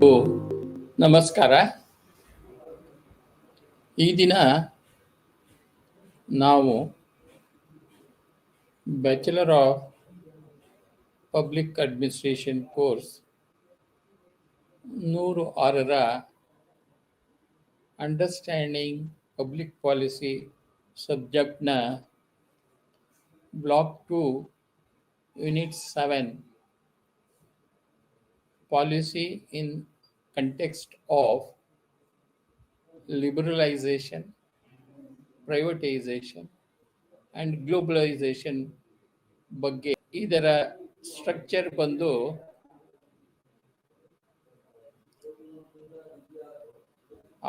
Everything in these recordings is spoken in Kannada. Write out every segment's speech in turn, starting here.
ಓ, ನಮಸ್ಕಾರ. ಈ ದಿನ ನಾವು bachelor of public administration course 106ರ ಅಂಡರ್ಸ್ಟ್ಯಾಂಡಿಂಗ್ ಪಬ್ಲಿಕ್ ಪಾಲಿಸಿ ಸಬ್ಜೆಕ್ಟ್ನ block 2 unit 7 policy in context of liberalization, privatization and globalization ಬಗ್ಗೆ. ಇದರ ಸ್ಟ್ರಕ್ಚರ್ ಬಂದು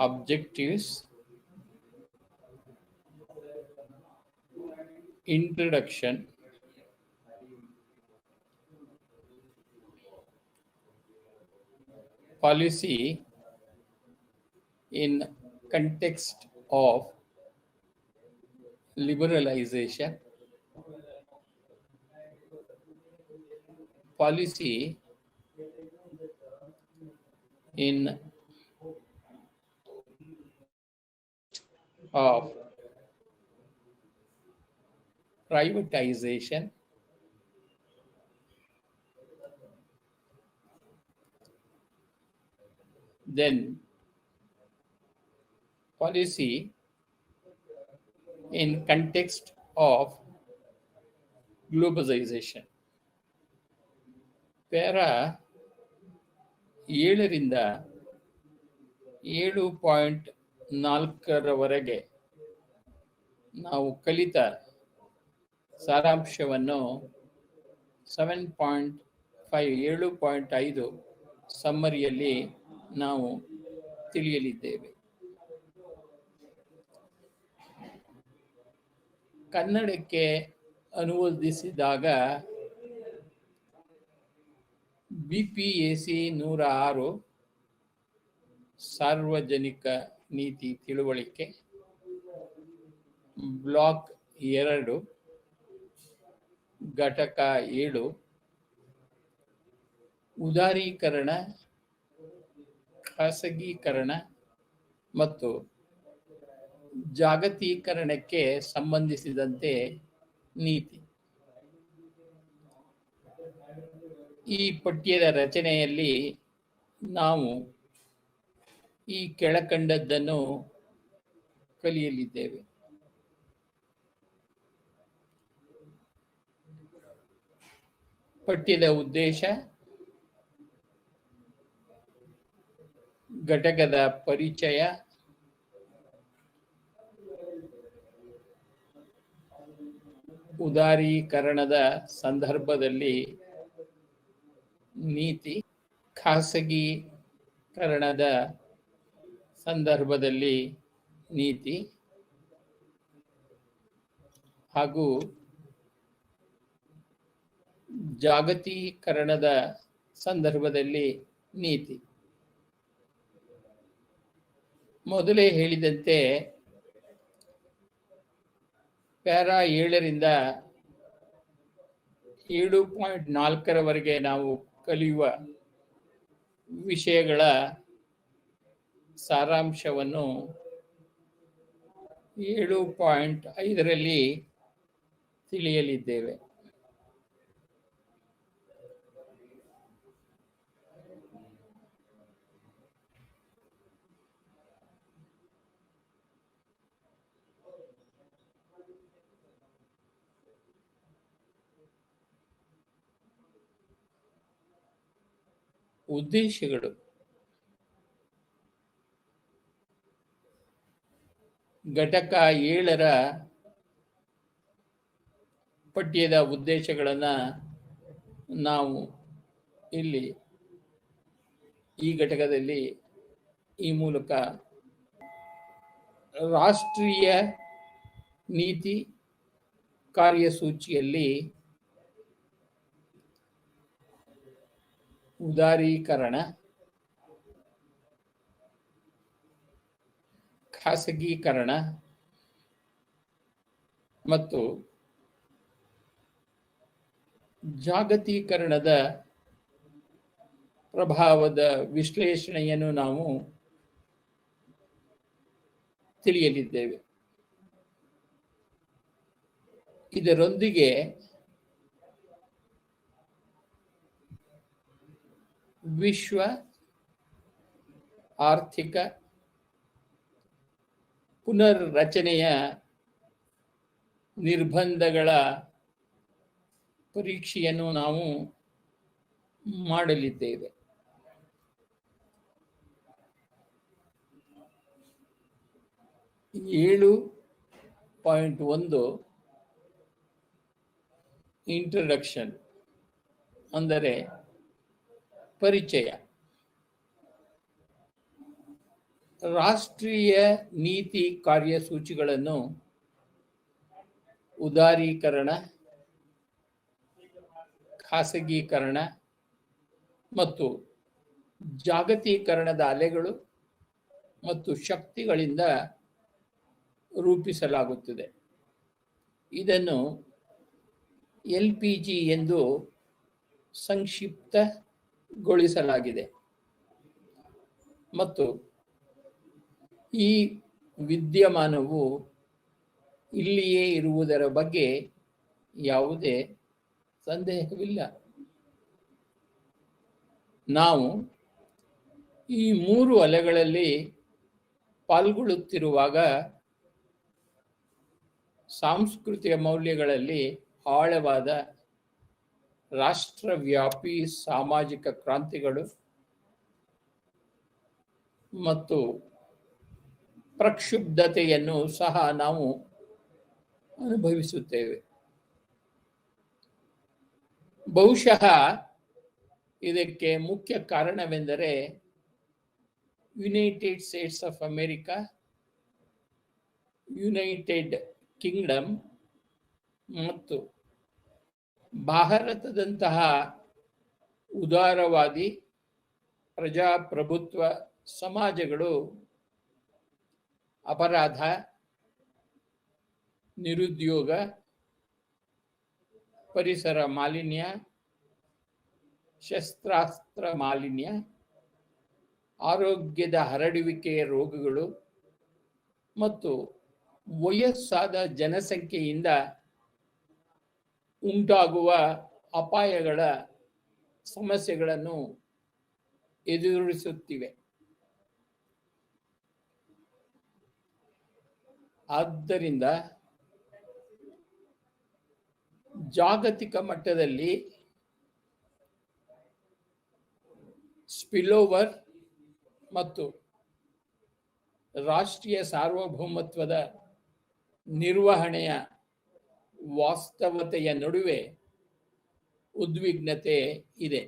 objectives, introduction, policy in context of liberalization, policy in of privatization, then policy in context of globalization. Para 7ರಿಂದ 7.4ರವರೆಗೆ ನಾವು ಕಲಿತ ಸಾರಾಂಶವನ್ನು 7.5 ಸಮ್ಮರಿಯಲ್ಲಿ ನಾವು ತಿಳಿಯಲಿದ್ದೇವೆ. ಕನ್ನಡಕ್ಕೆ ಅನುವಾದಿಸಿದಾಗ BPAC 106 ಸಾರ್ವಜನಿಕ ನೀತಿ ತಿಳುವಳಿಕೆ, ಬ್ಲಾಕ್ 2 ಘಟಕ 7 ಉದಾರೀಕರಣ, ಖಾಸಗೀಕರಣ ಮತ್ತು ಜಾಗತೀಕರಣಕ್ಕೆ ಸಂಬಂಧಿಸಿದಂತೆ ನೀತಿ. ಈ ಪಠ್ಯದ ರಚನೆಯಲ್ಲಿ ನಾವು ಈ ಕೆಳಕಂಡದ್ದನ್ನು ಕಲಿಯಲಿದ್ದೇವೆ. ಪಠ್ಯದ ಉದ್ದೇಶ, ಘಟಕದ ಪರಿಚಯ, ಉದಾರೀಕರಣದ ಸಂದರ್ಭದಲ್ಲಿ ನೀತಿ, ಖಾಸಗೀಕರಣದ ಸಂದರ್ಭದಲ್ಲಿ ನೀತಿ ಹಾಗೂ ಜಾಗತೀಕರಣದ ಸಂದರ್ಭದಲ್ಲಿ ನೀತಿ. ಮೊದಲೇ ಹೇಳಿದಂತೆ ಪ್ಯಾರಾ 7ರಿಂದ 7.4ರವರೆಗೆ ನಾವು ಕಲಿಯುವ ವಿಷಯಗಳ ಸಾರಾಂಶವನ್ನು 7.5ರಲ್ಲಿ ತಿಳಿಯಲಿದ್ದೇವೆ. ಉದ್ದೇಶಗಳು. ಘಟಕ 7ರ ಪಠ್ಯದ ಉದ್ದೇಶಗಳನ್ನು ನಾವು ಇಲ್ಲಿ ಈ ಘಟಕದಲ್ಲಿ ಈ ಮೂಲಕ ರಾಷ್ಟ್ರೀಯ ನೀತಿ ಕಾರ್ಯಸೂಚಿಯಲ್ಲಿ ಉದಾರೀಕರಣ, ಖಾಸಗೀಕರಣ ಮತ್ತು ಜಾಗತೀಕರಣದ ಪ್ರಭಾವದ ವಿಶ್ಲೇಷಣೆಯನ್ನು ನಾವು ತಿಳಿಯಲಿದ್ದೇವೆ. ಇದರೊಂದಿಗೆ ವಿಶ್ವ ಆರ್ಥಿಕ ಪುನರ್ರಚನೆಯ ನಿರ್ಬಂಧಗಳ ಪರೀಕ್ಷೆಯನ್ನು ನಾವು ಮಾಡಲಿದ್ದೇವೆ. ಏಳು ಪಾಯಿಂಟ್ 1 ಇಂಟ್ರಡಕ್ಷನ್ ಅಂದರೆ ಪರಿಚಯ. ರಾಷ್ಟ್ರೀಯ ನೀತಿ ಕಾರ್ಯಸೂಚಿಗಳನ್ನು ಉದಾರೀಕರಣ, ಖಾಸಗೀಕರಣ ಮತ್ತು ಜಾಗತೀಕರಣದ ಅಲೆಗಳು ಮತ್ತು ಶಕ್ತಿಗಳಿಂದ ರೂಪಿಸಲಾಗುತ್ತದೆ. ಇದನ್ನು LPG ಎಂದು ಸಂಕ್ಷಿಪ್ತಗೊಳಿಸಲಾಗಿದೆ ಮತ್ತು ಈ ವಿದ್ಯಮಾನವು ಇಲ್ಲಿಯೇ ಇರುವುದರ ಬಗ್ಗೆ ಯಾವುದೇ ಸಂದೇಹವಿಲ್ಲ. ನಾವು ಈ 3 ಅಲೆಗಳಲ್ಲಿ ಪಾಲ್ಗೊಳ್ಳುತ್ತಿರುವಾಗ ಸಾಂಸ್ಕೃತಿಕ ಮೌಲ್ಯಗಳಲ್ಲಿ ಆಳವಾದ ರಾಷ್ಟ್ರವ್ಯಾಪಿ ಸಾಮಾಜಿಕ ಕ್ರಾಂತಿಗಳು ಮತ್ತು ಪ್ರಕ್ಷುಬ್ಧತೆಯನ್ನು ಸಹ ನಾವು ಅನುಭವಿಸುತ್ತೇವೆ. ಬಹುಶಃ ಇದಕ್ಕೆ ಮುಖ್ಯ ಕಾರಣವೆಂದರೆ United States of America, United Kingdom ಮತ್ತು ಭಾರತದಂತಹ ಉದಾರವಾದಿ ಪ್ರಜಾಪ್ರಭುತ್ವ ಸಮಾಜಗಳು ಅಪರಾಧ, ನಿರುದ್ಯೋಗ, ಪರಿಸರ ಮಾಲಿನ್ಯ, ಶಸ್ತ್ರಾಸ್ತ್ರ ಮಾಲಿನ್ಯ, ಆರೋಗ್ಯದ ಹರಡುವಿಕೆಯ ರೋಗಗಳು ಮತ್ತು ವಯಸ್ಸಾದ ಜನಸಂಖ್ಯೆಯಿಂದ ಉಂಟಾಗುವ ಅಪಾಯಗಳ ಸಮಸ್ಯೆಗಳನ್ನು ಎದುರಿಸುತ್ತಿವೆ. ಆದ್ದರಿಂದ ಜಾಗತಿಕ ಮಟ್ಟದಲ್ಲಿ ಸ್ಪಿಲ್ಓವರ್ ಮತ್ತು ರಾಷ್ಟ್ರೀಯ ಸಾರ್ವಭೌಮತ್ವದ ನಿರ್ವಹಣೆಯ ವಾಸ್ತವತೆಯ ನಡುವೆ ಉದ್ವಿಗ್ನತೆ ಇದೆ.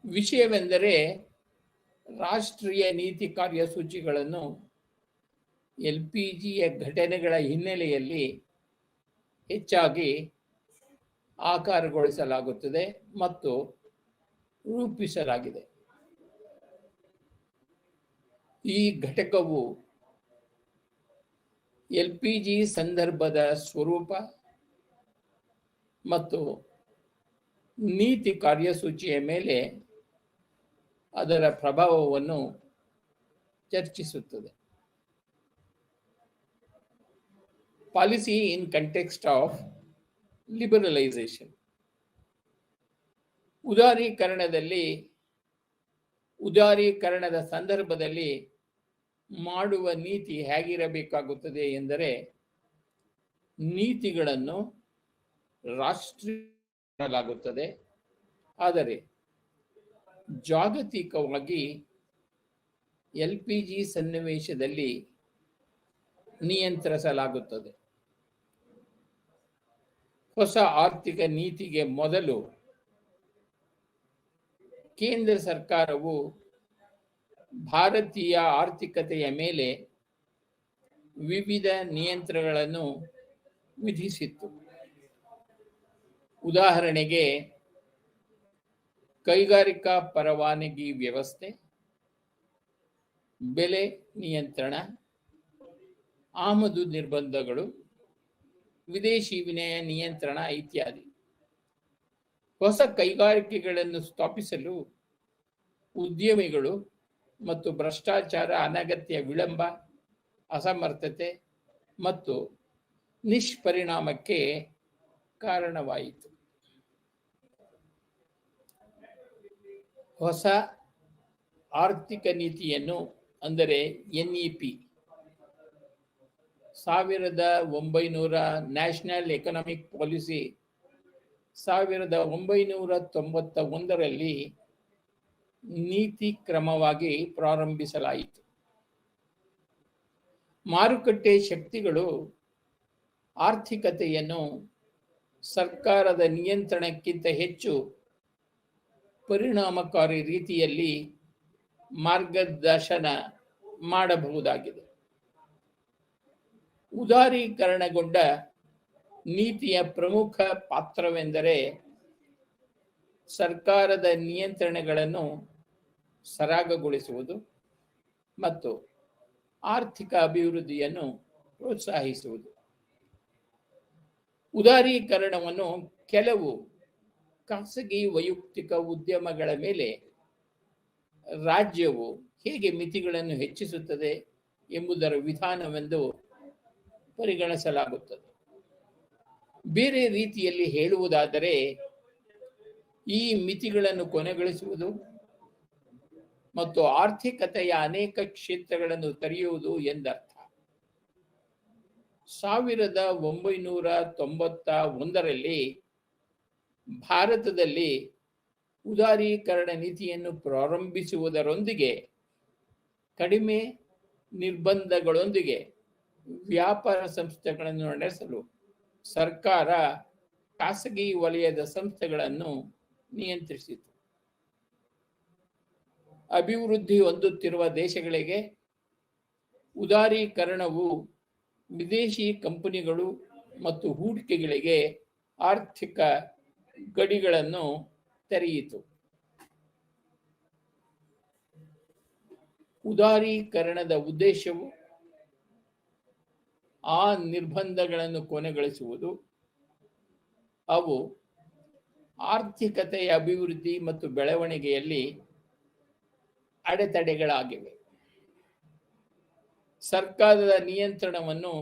ವಿಷಯವೆಂದರೆ ರಾಷ್ಟ್ರೀಯ ನೀತಿ ಕಾರ್ಯಸೂಚಿಗಳನ್ನು LPGಯ ಘಟನೆಗಳ ಹಿನ್ನೆಲೆಯಲ್ಲಿ ಹೆಚ್ಚಾಗಿ ಆಕಾರಗೊಳಿಸಲಾಗುತ್ತದೆ ಮತ್ತು ರೂಪಿಸಲಾಗಿದೆ. ಈ ಘಟಕವು LPG ಸಂದರ್ಭದ ಸ್ವರೂಪ ಮತ್ತು ನೀತಿ ಕಾರ್ಯಸೂಚಿಯ ಮೇಲೆ ಅದರ ಪ್ರಭಾವವನ್ನು ಚರ್ಚಿಸುತ್ತದೆ. Policy in context of liberalization. ಉದಾರೀಕರಣದ ಸಂದರ್ಭದಲ್ಲಿ ಮಾಡುವ ನೀತಿ ಹೇಗಿರಬೇಕಾಗುತ್ತದೆ ಎಂದರೆ, ನೀತಿಗಳನ್ನು ರಾಷ್ಟ್ರೀಕರಿಸಲಾಗುತ್ತದೆ, ಆದರೆ ಜಾಗತಿಕವಾಗಿ LPG ಸನ್ನಿವೇಶದಲ್ಲಿ ನಿಯಂತ್ರಿಸಲಾಗುತ್ತದೆ. ಹೊಸ ಆರ್ಥಿಕ ನೀತಿಗೆ ಮೊದಲು ಕೇಂದ್ರ ಸರ್ಕಾರವು ಭಾರತೀಯ ಆರ್ಥಿಕತೆಯ ಮೇಲೆ ವಿವಿಧ ನಿಯಂತ್ರಣಗಳನ್ನು ವಿಧಿಸಿತ್ತು. ಉದಾಹರಣೆಗೆ, ಕೈಗಾರಿಕಾ ಪರವಾನಗಿ ವ್ಯವಸ್ಥೆ, ಬೆಲೆ ನಿಯಂತ್ರಣ, ಆಮದು ನಿರ್ಬಂಧಗಳು, ವಿದೇಶಿ ವಿನಿಮಯ ನಿಯಂತ್ರಣ ಇತ್ಯಾದಿ. ಹೊಸ ಕೈಗಾರಿಕೆಗಳನ್ನು ಸ್ಥಾಪಿಸಲು ಉದ್ಯಮಿಗಳು ಮತ್ತು ಭ್ರಷ್ಟಾಚಾರ, ಅನಗತ್ಯ ವಿಳಂಬ, ಅಸಮರ್ಥತೆ ಮತ್ತು ನಿಷ್ಪರಿಣಾಮಕ್ಕೆ ಕಾರಣವಾಯಿತು. ಹೊಸ ಆರ್ಥಿಕ ನೀತಿಯನ್ನು ಅಂದರೆ NEP 1900 ನ್ಯಾಷನಲ್ ಎಕನಾಮಿಕ್ ಪಾಲಿಸಿ 1991ರಲ್ಲಿ ನೀತಿ ಕ್ರಮವಾಗಿ ಪ್ರಾರಂಭಿಸಲಾಯಿತು. ಮಾರುಕಟ್ಟೆ ಶಕ್ತಿಗಳು ಆರ್ಥಿಕತೆಯನ್ನು ಸರ್ಕಾರದ ನಿಯಂತ್ರಣಕ್ಕಿಂತ ಹೆಚ್ಚು ಪರಿಣಾಮಕಾರಿ ರೀತಿಯಲ್ಲಿ ಮಾರ್ಗದರ್ಶನ ಮಾಡಬಹುದಾಗಿದೆ. ಉದಾರೀಕರಣಗೊಂಡ ನೀತಿಯ ಪ್ರಮುಖ ಪಾತ್ರವೆಂದರೆ ಸರ್ಕಾರದ ನಿಯಂತ್ರಣಗಳನ್ನು ಸರಾಗಗೊಳಿಸುವುದು ಮತ್ತು ಆರ್ಥಿಕ ಅಭಿವೃದ್ಧಿಯನ್ನು ಪ್ರೋತ್ಸಾಹಿಸುವುದು. ಉದಾರೀಕರಣವನ್ನು ಕೆಲವು ಖಾಸಗಿ ವೈಯಕ್ತಿಕ ಉದ್ಯಮಗಳ ಮೇಲೆ ರಾಜ್ಯವು ಹೇಗೆ ಮಿತಿಗಳನ್ನು ಹೆಚ್ಚಿಸುತ್ತದೆ ಎಂಬುದರ ವಿಧಾನವೆಂದು ಪರಿಗಣಿಸಲಾಗುತ್ತದೆ. ಬೇರೆ ರೀತಿಯಲ್ಲಿ ಹೇಳುವುದಾದರೆ, ಈ ಮಿತಿಗಳನ್ನು ಕೊನೆಗೊಳಿಸುವುದು ಮತ್ತು ಆರ್ಥಿಕತೆಯ ಅನೇಕ ಕ್ಷೇತ್ರಗಳನ್ನು ತೆರೆಯುವುದು ಎಂದರ್ಥ. 1991ರಲ್ಲಿ ಭಾರತದಲ್ಲಿ ಉದಾರೀಕರಣ ನೀತಿಯನ್ನು ಪ್ರಾರಂಭಿಸುವುದರೊಂದಿಗೆ ಕಡಿಮೆ ನಿರ್ಬಂಧಗಳೊಂದಿಗೆ ವ್ಯಾಪಾರ ಸಂಸ್ಥೆಗಳನ್ನು ನಡೆಸಲು ಸರ್ಕಾರ ಖಾಸಗಿ ವಲಯದ ಸಂಸ್ಥೆಗಳನ್ನು ನಿಯಂತ್ರಿಸಿತು. ಅಭಿವೃದ್ಧಿ ಹೊಂದುತ್ತಿರುವ ದೇಶಗಳಿಗೆ ಉದಾರೀಕರಣವು ವಿದೇಶಿ ಕಂಪನಿಗಳು ಮತ್ತು ಹೂಡಿಕೆಗಳಿಗೆ ಆರ್ಥಿಕ ಗಡಿಗಳನ್ನು ತೆರೆಯಿತು. ಉದಾರೀಕರಣದ ಉದ್ದೇಶವು ಆ ನಿರ್ಬಂಧಗಳನ್ನು ಕೊನೆಗೊಳಿಸುವುದು. ಅವು ಆರ್ಥಿಕತೆಯ ಅಭಿವೃದ್ಧಿ ಮತ್ತು ಬೆಳವಣಿಗೆಯಲ್ಲಿ ಅಡೆತಡೆಗಳಾಗಿವೆ. ಸರ್ಕಾರದ ನಿಯಂತ್ರಣವನ್ನು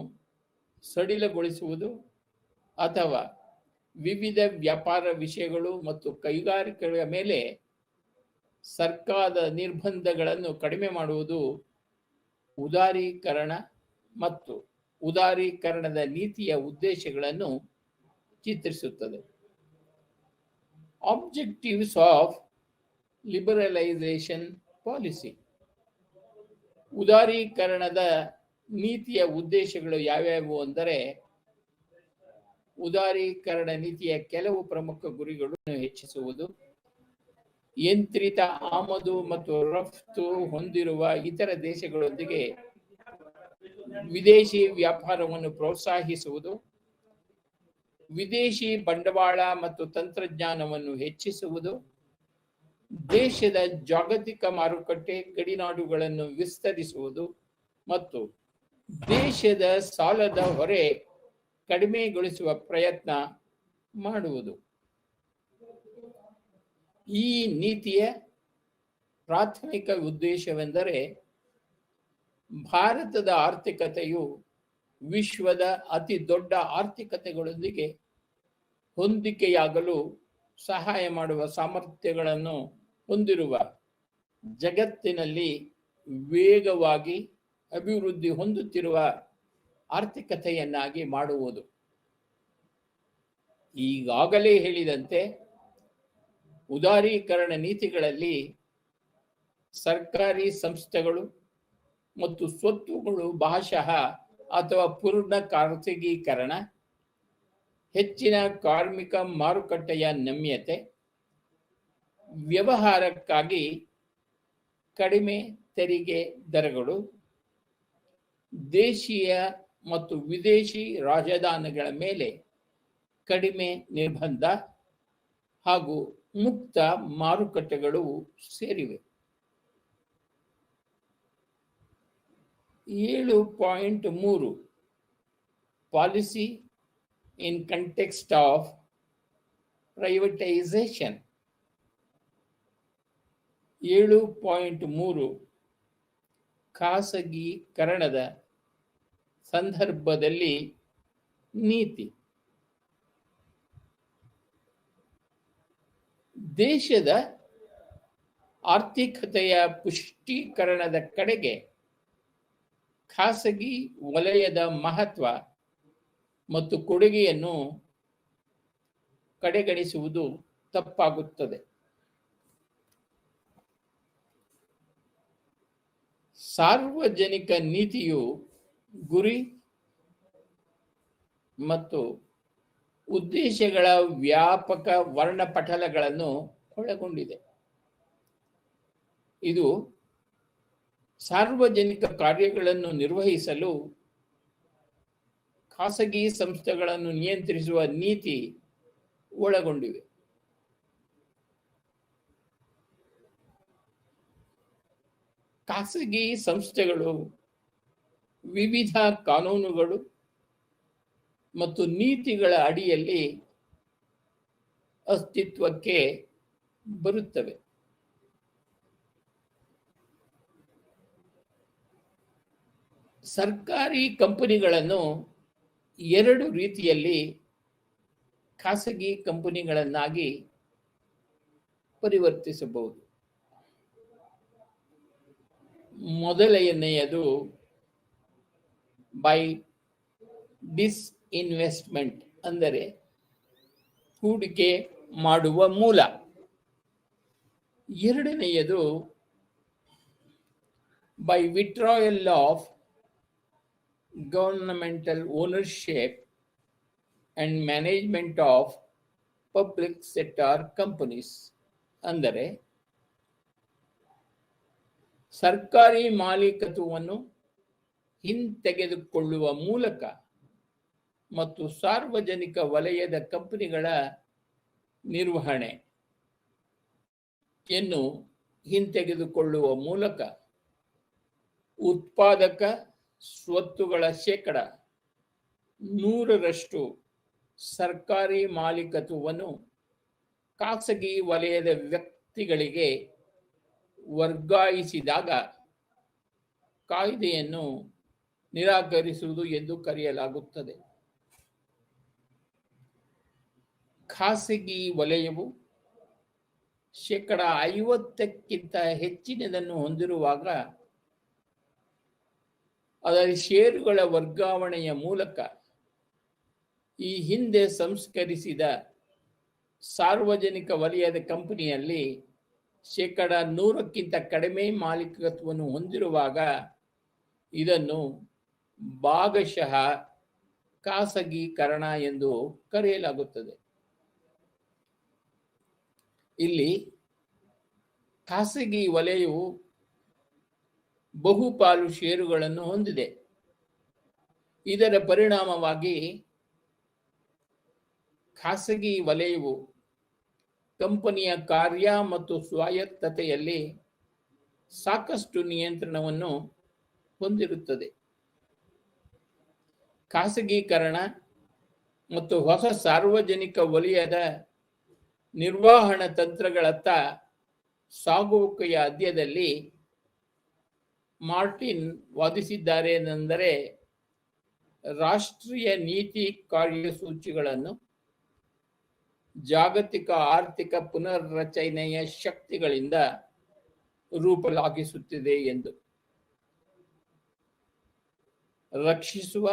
ಸಡಿಲಗೊಳಿಸುವುದು ಅಥವಾ ವಿವಿಧ ವ್ಯಾಪಾರ ವಿಷಯಗಳು ಮತ್ತು ಕೈಗಾರಿಕೆಗಳ ಮೇಲೆ ಸರ್ಕಾರದ ನಿರ್ಬಂಧಗಳನ್ನು ಕಡಿಮೆ ಮಾಡುವುದು ಉದಾರೀಕರಣ ಮತ್ತು ಉದಾರೀಕರಣದ ನೀತಿಯ ಉದ್ದೇಶಗಳನ್ನು ಚಿತ್ರಿಸುತ್ತದೆ. Objectives of liberalization policy. ಉದಾರೀಕರಣದ ನೀತಿಯ ಉದ್ದೇಶಗಳು ಯಾವ್ಯಾವು ಅಂದರೆ, ಉದಾರೀಕರಣ ನೀತಿಯ ಕೆಲವು ಪ್ರಮುಖ ಗುರಿಗಳನ್ನು ಹೆಚ್ಚಿಸುವುದು, ಯಂತ್ರಿತ ಆಮದು ಮತ್ತು ರಫ್ತು ಹೊಂದಿರುವ ಇತರ ದೇಶಗಳೊಂದಿಗೆ ವಿದೇಶಿ ವ್ಯಾಪಾರವನ್ನು ಪ್ರೋತ್ಸಾಹಿಸುವುದು, ವಿದೇಶಿ ಬಂಡವಾಳ ಮತ್ತು ತಂತ್ರಜ್ಞಾನವನ್ನು ಹೆಚ್ಚಿಸುವುದು, ದೇಶದ ಜಾಗತಿಕ ಮಾರುಕಟ್ಟೆ ಗಡಿನಾಡುಗಳನ್ನು ವಿಸ್ತರಿಸುವುದು ಮತ್ತು ದೇಶದ ಸಾಲದ ಹೊರೆ ಕಡಿಮೆಗೊಳಿಸುವ ಪ್ರಯತ್ನ ಮಾಡುವುದು. ಈ ನೀತಿಯ ಪ್ರಾಥಮಿಕ ಉದ್ದೇಶವೆಂದರೆ ಭಾರತದ ಆರ್ಥಿಕತೆಯು ವಿಶ್ವದ ಅತಿ ದೊಡ್ಡ ಆರ್ಥಿಕತೆಗಳೊಂದಿಗೆ ಹೊಂದಿಕೆಯಾಗಲು ಸಹಾಯ ಮಾಡುವ ಸಾಮರ್ಥ್ಯಗಳನ್ನು ಹೊಂದಿರುವ ಜಗತ್ತಿನಲ್ಲಿ ವೇಗವಾಗಿ ಅಭಿವೃದ್ಧಿ ಹೊಂದುತ್ತಿರುವ ಆರ್ಥಿಕತೆಯನ್ನಾಗಿ ಮಾಡುವುದು. ಈಗಾಗಲೇ ಹೇಳಿದಂತೆ ಉದಾರೀಕರಣ ನೀತಿಗಳಲ್ಲಿ ಸರ್ಕಾರಿ ಸಂಸ್ಥೆಗಳು ಮತ್ತು ಸ್ವತ್ತುಗಳು ಭಾಗಶಃ ಅಥವಾ ಪೂರ್ಣ ಖಾಸಗೀಕರಣ, ಹೆಚ್ಚಿನ ಕಾರ್ಮಿಕ ಮಾರುಕಟ್ಟೆಯ ನಮ್ಯತೆ, ವ್ಯವಹಾರಕ್ಕಾಗಿ ಕಡಿಮೆ ತೆರಿಗೆ ದರಗಳು, ದೇಶೀಯ ಮತ್ತು ವಿದೇಶಿ ರಾಜಧಾನಿಗಳ ಮೇಲೆ ಕಡಿಮೆ ನಿರ್ಬಂಧ ಹಾಗೂ ಮುಕ್ತ ಮಾರುಕಟ್ಟೆಗಳು ಸೇರಿವೆ. 7.3 policy in context of privatisation 7.3 ಖಾಸಗೀಕರಣದ ಸಂದರ್ಭದಲ್ಲಿ ನೀತಿ. ದೇಶದ ಆರ್ಥಿಕತೆಯ ಪುಷ್ಟೀಕರಣದ ಕಡೆಗೆ ಖಾಸಗಿ ವಲಯದ ಮಹತ್ವ ಮತ್ತು ಕೊಡುಗೆಯನ್ನು ಕಡೆಗಣಿಸುವುದು ತಪ್ಪಾಗುತ್ತದೆ. ಸಾರ್ವಜನಿಕ ನೀತಿಯು ಗುರಿ ಮತ್ತು ಉದ್ದೇಶಗಳ ವ್ಯಾಪಕ ವರ್ಣಪಟಲಗಳನ್ನು ಒಳಗೊಂಡಿದೆ. ಇದು ಸಾರ್ವಜನಿಕ ಕಾರ್ಯಗಳನ್ನು ನಿರ್ವಹಿಸಲು ಖಾಸಗಿ ಸಂಸ್ಥೆಗಳನ್ನು ನಿಯಂತ್ರಿಸುವ ನೀತಿ ಒಳಗೊಂಡಿವೆ. ಖಾಸಗಿ ಸಂಸ್ಥೆಗಳು ವಿವಿಧ ಕಾನೂನುಗಳು ಮತ್ತು ನೀತಿಗಳ ಅಡಿಯಲ್ಲಿ ಅಸ್ತಿತ್ವಕ್ಕೆ ಬರುತ್ತವೆ. ಸರ್ಕಾರಿ ಕಂಪನಿಗಳನ್ನು ಎರಡು ರೀತಿಯಲ್ಲಿ ಖಾಸಗಿ ಕಂಪನಿಗಳನ್ನಾಗಿ ಪರಿವರ್ತಿಸಬಹುದು. ಮೊದಲನೆಯದು ಬೈ ಡಿಸ್ಇನ್ವೆಸ್ಟ್ಮೆಂಟ್, ಅಂದರೆ ಹೂಡಿಕೆ ಮಾಡುವ ಮೂಲ. ಎರಡನೆಯದು by withdrawal of governmental ownership and management of public sector companies, ಅಂದರೆ ಸರ್ಕಾರಿ ಮಾಲೀಕತ್ವವನ್ನು ಹಿಂತೆಗೆದುಕೊಳ್ಳುವ ಮೂಲಕ ಮತ್ತು ಸಾರ್ವಜನಿಕ ವಲಯದ ಕಂಪನಿಗಳ ನಿರ್ವಹಣೆಯನ್ನು ಹಿಂತೆಗೆದುಕೊಳ್ಳುವ ಮೂಲಕ ಉತ್ಪಾದಕ ಸ್ವತ್ತುಗಳ 100% ಸರ್ಕಾರಿ ಮಾಲೀಕತ್ವವನ್ನು ಖಾಸಗಿ ವಲಯದ ವ್ಯಕ್ತಿಗಳಿಗೆ ವರ್ಗಾಯಿಸಿದಾಗ ಕಾಯ್ದೆಯನ್ನು ನಿರಾಕರಿಸುವುದು ಎಂದು ಕರೆಯಲಾಗುತ್ತದೆ. ಖಾಸಗಿ ವಲಯವು 50% ಹೆಚ್ಚಿನದನ್ನು ಹೊಂದಿರುವಾಗ ಅದರ ಷೇರುಗಳ ವರ್ಗಾವಣೆಯ ಮೂಲಕ ಈ ಹಿಂದೆ ಸಂಸ್ಕರಿಸಿದ ಸಾರ್ವಜನಿಕ ವಲಯದ ಕಂಪನಿಯಲ್ಲಿ 100% ಕಡಿಮೆ ಮಾಲೀಕತ್ವವನ್ನು ಹೊಂದಿರುವಾಗ ಇದನ್ನು ಭಾಗಶಃ ಖಾಸಗೀಕರಣ ಎಂದು ಕರೆಯಲಾಗುತ್ತದೆ. ಇಲ್ಲಿ ಖಾಸಗಿ ವಲಯವು ಬಹುಪಾಲು ಷೇರುಗಳನ್ನು ಹೊಂದಿದೆ. ಇದರ ಪರಿಣಾಮವಾಗಿ ಖಾಸಗಿ ವಲಯವು ಕಂಪನಿಯ ಕಾರ್ಯ ಮತ್ತು ಸ್ವಾಯತ್ತತೆಯಲ್ಲಿ ಸಾಕಷ್ಟು ನಿಯಂತ್ರಣವನ್ನು ಹೊಂದಿರುತ್ತದೆ. ಖಾಸಗೀಕರಣ ಮತ್ತು ಹೊಸ ಸಾರ್ವಜನಿಕ ವಲಯದ ನಿರ್ವಹಣಾ ತಂತ್ರಗಳತ್ತ ಸಾಗುವಿಕೆಯ ಅಧ್ಯಯನದಲ್ಲಿ ಮಾರ್ಟಿನ್ ವಾದಿಸಿದ್ದಾರೆಂದರೆ ರಾಷ್ಟ್ರೀಯ ನೀತಿ ಕಾರ್ಯಸೂಚಿಗಳನ್ನು ಜಾಗತಿಕ ಆರ್ಥಿಕ ಪುನರ್ರಚನೆಯ ಶಕ್ತಿಗಳಿಂದ ರೂಪಲಾಗಿಸುತ್ತಿದೆ ಎಂದು. ರಕ್ಷಿಸುವ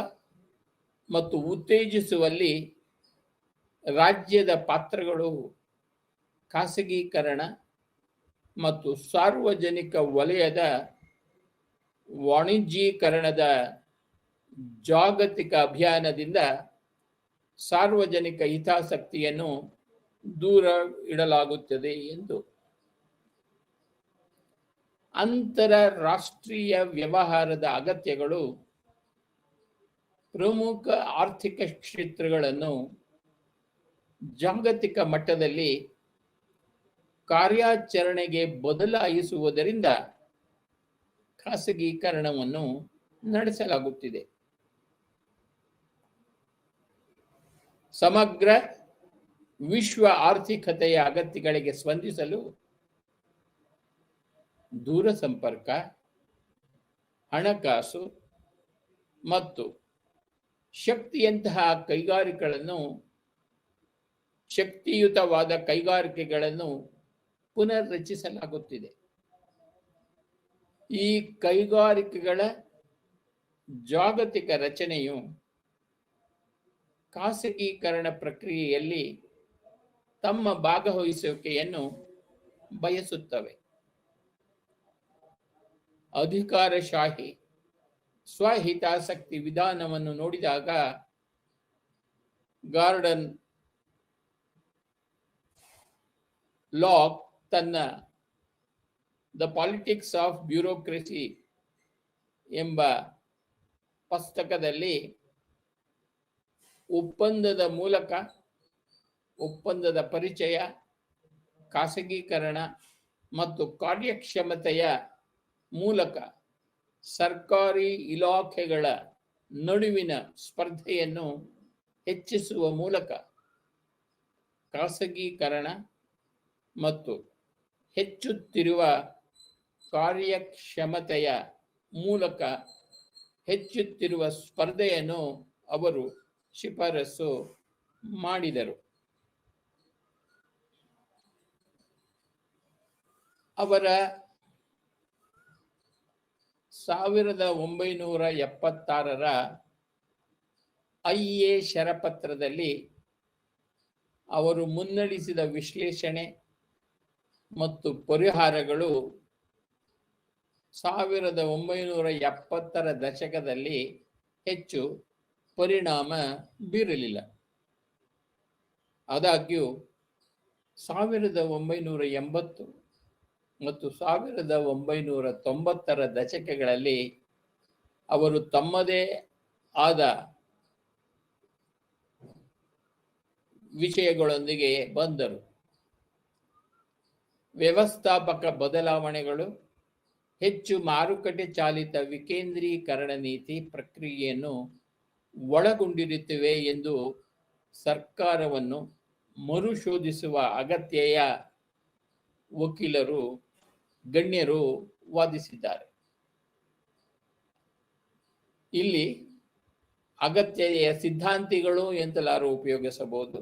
ಮತ್ತು ಉತ್ತೇಜಿಸುವಲ್ಲಿ ರಾಜ್ಯದ ಪಾತ್ರಗಳು ಖಾಸಗೀಕರಣ ಮತ್ತು ಸಾರ್ವಜನಿಕ ವಲಯದ ವಾಣಿಜ್ಯೀಕರಣದ ಜಾಗತಿಕ ಅಭಿಯಾನದಿಂದ ಸಾರ್ವಜನಿಕ ಹಿತಾಸಕ್ತಿಯನ್ನು ದೂರ ಇಡಲಾಗುತ್ತದೆ ಎಂದು. ಅಂತರರಾಷ್ಟ್ರೀಯ ವ್ಯವಹಾರದ ಅಗತ್ಯಗಳು ಪ್ರಮುಖ ಆರ್ಥಿಕ ಕ್ಷೇತ್ರಗಳನ್ನು ಜಾಗತಿಕ ಮಟ್ಟದಲ್ಲಿ ಕಾರ್ಯಾಚರಣೆಗೆ ಬದಲಾಯಿಸುವುದರಿಂದ ಖಾಸಗೀಕರಣವನ್ನು ನಡೆಸಲಾಗುತ್ತಿದೆ. ಸಮಗ್ರ ವಿಶ್ವ ಆರ್ಥಿಕತೆಯ ಅಗತ್ಯಗಳಿಗೆ ಸ್ಪಂದಿಸಲು ದೂರ ಸಂಪರ್ಕ, ಹಣಕಾಸು ಮತ್ತು ಶಕ್ತಿಯಂತಹ ಶಕ್ತಿಯುತವಾದ ಕೈಗಾರಿಕೆಗಳನ್ನು ಪುನರ್ರಚಿಸಲಾಗುತ್ತಿದೆ. ಈ ಕೈಗಾರಿಕೆಗಳ ಜಾಗತಿಕ ರಚನೆಯು ಖಾಸಗೀಕರಣ ಪ್ರಕ್ರಿಯೆಯಲ್ಲಿ ತಮ್ಮ ಭಾಗವಹಿಸುವಿಕೆಯನ್ನು ಬಯಸುತ್ತವೆ. ಅಧಿಕಾರಶಾಹಿ ಸ್ವಹಿತಾಸಕ್ತಿ ವಿಧಾನವನ್ನು ನೋಡಿದಾಗ ಗಾರ್ಡನ್ ಲಾಕ್ ತನ್ನ ದ ಪಾಲಿಟಿಕ್ಸ್ ಆಫ್ ಬ್ಯೂರೋಕ್ರಸಿ ಎಂಬ ಪುಸ್ತಕದಲ್ಲಿ ಒಪ್ಪಂದದ ಮೂಲಕ ಒಪ್ಪಂದದ ಪರಿಚಯ, ಖಾಸಗೀಕರಣ ಮತ್ತು ಕಾರ್ಯಕ್ಷಮತೆಯ ಮೂಲಕ ಸರ್ಕಾರಿ ಇಲಾಖೆಗಳ ನಡುವಿನ ಸ್ಪರ್ಧೆಯನ್ನು ಹೆಚ್ಚಿಸುವ ಮೂಲಕ ಖಾಸಗೀಕರಣ ಮತ್ತು ಹೆಚ್ಚುತ್ತಿರುವ ಕಾರ್ಯಕ್ಷಮತೆಯ ಮೂಲಕ ಹೆಚ್ಚುತ್ತಿರುವ ಸ್ಪರ್ಧೆಯನ್ನು ಅವರು ಶಿಫಾರಸು ಮಾಡಿದರು. ಅವರ 1976ರ IA ಷರಪತ್ರದಲ್ಲಿ ಅವರು ಮುನ್ನಡೆಸಿದ ವಿಶ್ಲೇಷಣೆ ಮತ್ತು ಪರಿಹಾರಗಳು 1970ರ ದಶಕದಲ್ಲಿ ಹೆಚ್ಚು ಪರಿಣಾಮ ಬೀರಲಿಲ್ಲ. ಆದಾಗ್ಯೂ 1980 ಮತ್ತು 1990ರ ದಶಕಗಳಲ್ಲಿ ಅವರು ತಮ್ಮದೇ ಆದ ವಿಷಯಗಳೊಂದಿಗೆ ಬಂದರು. ವ್ಯವಸ್ಥಾಪಕ ಬದಲಾವಣೆಗಳು ಹೆಚ್ಚು ಮಾರುಕಟ್ಟೆ ಚಾಲಿತ ವಿಕೇಂದ್ರೀಕರಣ ನೀತಿ ಪ್ರಕ್ರಿಯೆಯನ್ನು ಒಳಗೊಂಡಿರುತ್ತವೆ ಎಂದು ಸರ್ಕಾರವನ್ನು ಮರುಶೋಧಿಸುವ ಅಗತ್ಯಯ ಗಣ್ಯರು ವಾದಿಸಿದ್ದಾರೆ. ಇಲ್ಲಿ ಅಗತ್ಯತೆಯ ಸಿದ್ಧಾಂತಿಗಳು ಎಂದಲಾರು ಉಪಯೋಗಿಸಬಹುದು,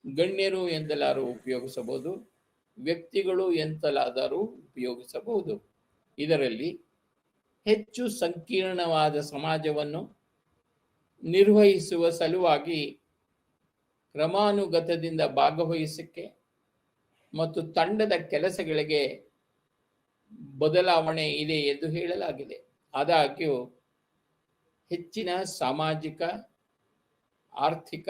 ಗಣ್ಯರು ಎಂದಲಾರು ಉಪಯೋಗಿಸಬಹುದು, ವ್ಯಕ್ತಿಗಳು ಎಂತಲಾದರೂ ಉಪಯೋಗಿಸಬಹುದು. ಇದರಲ್ಲಿ ಹೆಚ್ಚು ಸಂಕೀರ್ಣವಾದ ಸಮಾಜವನ್ನು ನಿರ್ವಹಿಸುವ ಸಲುವಾಗಿ ಕ್ರಮಾನುಗತದಿಂದ ಭಾಗವಹಿಸಿಕೆ ಮತ್ತು ತಂಡದ ಕೆಲಸಗಳಿಗೆ ಬದಲಾವಣೆ ಇದೆ ಎಂದು ಹೇಳಲಾಗಿದೆ. ಆದಾಗ್ಯೂ ಹೆಚ್ಚಿನ ಸಾಮಾಜಿಕ, ಆರ್ಥಿಕ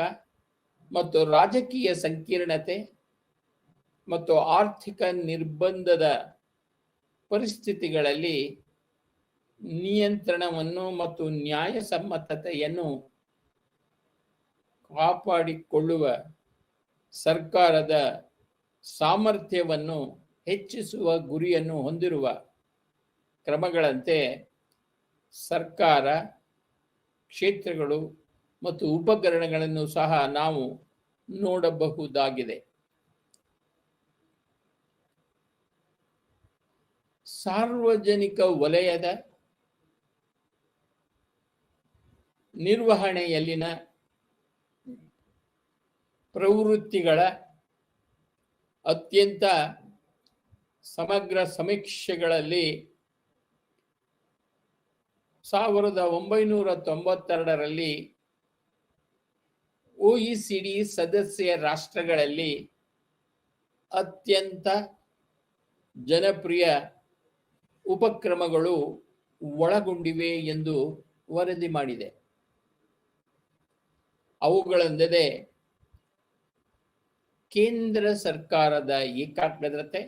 ಮತ್ತು ರಾಜಕೀಯ ಸಂಕೀರ್ಣತೆ ಮತ್ತು ಆರ್ಥಿಕ ನಿರ್ಬಂಧದ ಪರಿಸ್ಥಿತಿಗಳಲ್ಲಿ ನಿಯಂತ್ರಣವನ್ನು ಮತ್ತು ನ್ಯಾಯಸಮ್ಮತತೆಯನ್ನು ಕಾಪಾಡಿಕೊಳ್ಳುವ ಸರ್ಕಾರದ ಸಾಮರ್ಥ್ಯವನ್ನು ಹೆಚ್ಚಿಸುವ ಗುರಿಯನ್ನು ಹೊಂದಿರುವ ಕ್ರಮಗಳಂತೆ ಸರ್ಕಾರ, ಕ್ಷೇತ್ರಗಳು ಮತ್ತು ಉಪಕರಣಗಳನ್ನು ಸಹ ನಾವು ನೋಡಬಹುದಾಗಿದೆ. ಸಾರ್ವಜನಿಕ ವಲಯದ ನಿರ್ವಹಣೆಯಲ್ಲಿನ ಪ್ರವೃತ್ತಿಗಳ ಅತ್ಯಂತ ಸಮಗ್ರ ಸಮೀಕ್ಷೆಗಳಲ್ಲಿ 1992ರಲ್ಲಿ OECD ಸದಸ್ಯ ರಾಷ್ಟ್ರಗಳಲ್ಲಿ ಅತ್ಯಂತ ಜನಪ್ರಿಯ ಉಪಕ್ರಮಗಳು ಒಳಗೊಂಡಿವೆ ಎಂದು ವರದಿ ಮಾಡಿದೆ. ಅವುಗಳೆಂದರೆ ಕೇಂದ್ರ ಸರ್ಕಾರದ ಏಕಾಗ್ರತೆ,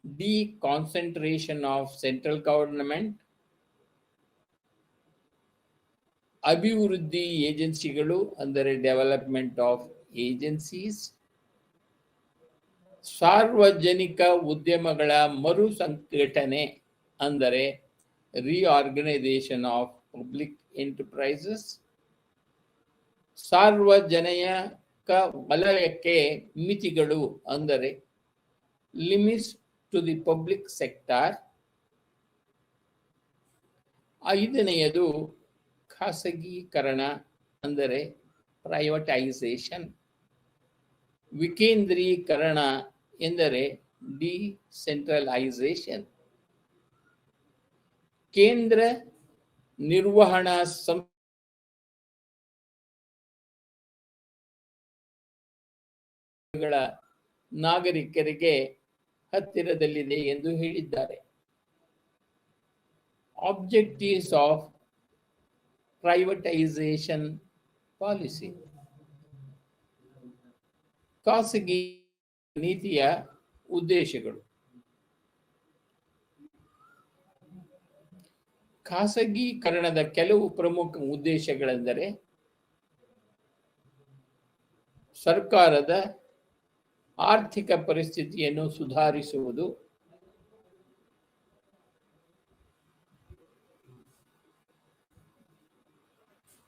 ಡಿಕಾನ್ಸಂಟ್ರೇಷನ್ ಆಫ್ ಸೆಂಟ್ರಲ್ ಗವರ್ನಮೆಂಟ್, ಅಭಿವೃದ್ಧಿ ಏಜೆನ್ಸಿಗಳು ಅಂದರೆ ಡೆವಲಪ್ಮೆಂಟ್ ಆಫ್ ಏಜೆನ್ಸೀಸ್, ಸಾರ್ವಜನಿಕ ಉದ್ಯಮಗಳ ಮರು ಸಂಘಟನೆ ಅಂದರೆ ರಿಆರ್ಗನೈಸೇಷನ್ ಆಫ್ ಪಬ್ಲಿಕ್ ಎಂಟರ್ಪ್ರೈಸಸ್, ಸಾರ್ವಜನಿಕ ವಲಯಕ್ಕೆ ಮಿತಿಗಳು ಅಂದರೆ limits to the public sector. ಐದನೆಯದು ಖಾಸಗೀಕರಣ ಅಂದರೆ ಪ್ರೈವಟೈಸೇಷನ್. ವಿಕೇಂದ್ರೀಕರಣ ಎಂದರೆ ಡಿಸೆಂಟ್ರಲೈಸೇಷನ್. ಕೇಂದ್ರ ನಿರ್ವಹಣಾ ಸಂಸ್ಥೆಗಳ ನಾಗರಿಕರಿಗೆ ಹತ್ತಿರದಲ್ಲಿದೆ ಎಂದು ಹೇಳಿದ್ದಾರೆ. Objectives of privatization policy. ಖಾಸಗಿ ನೀತಿಯ ಉದ್ದೇಶಗಳು. ಖಾಸಗೀಕರಣದ ಕೆಲವು ಪ್ರಮುಖ ಉದ್ದೇಶಗಳೆಂದರೆ ಸರ್ಕಾರದ ಆರ್ಥಿಕ ಪರಿಸ್ಥಿತಿಯನ್ನು ಸುಧಾರಿಸುವುದು,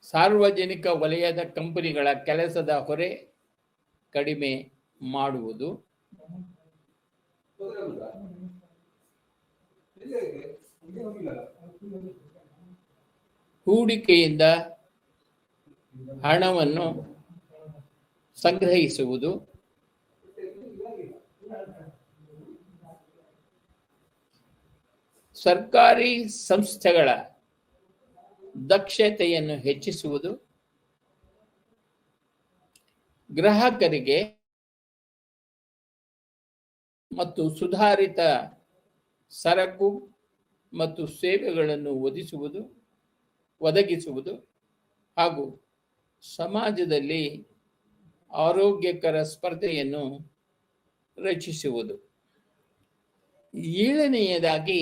ಸಾರ್ವಜನಿಕ ವಲಯದ ಕಂಪನಿಗಳ ಕೆಲಸದ ಹೊರೆ ಕಡಿಮೆ ಮಾಡುವುದು, ಹೂಡಿಕೆಯಿಂದ ಹಣವನ್ನು ಸಂಗ್ರಹಿಸುವುದು, ಸರ್ಕಾರಿ ಸಂಸ್ಥೆಗಳ ದಕ್ಷತೆಯನ್ನು ಹೆಚ್ಚಿಸುವುದು, ಗ್ರಾಹಕರಿಗೆ ಮತ್ತು ಸುಧಾರಿತ ಸರಕು ಮತ್ತು ಸೇವೆಗಳನ್ನು ಒದಗಿಸುವುದು ಹಾಗೂ ಸಮಾಜದಲ್ಲಿ ಆರೋಗ್ಯಕರ ಸ್ಪರ್ಧೆಯನ್ನು ರಚಿಸುವುದು. ಏಳನೆಯದಾಗಿ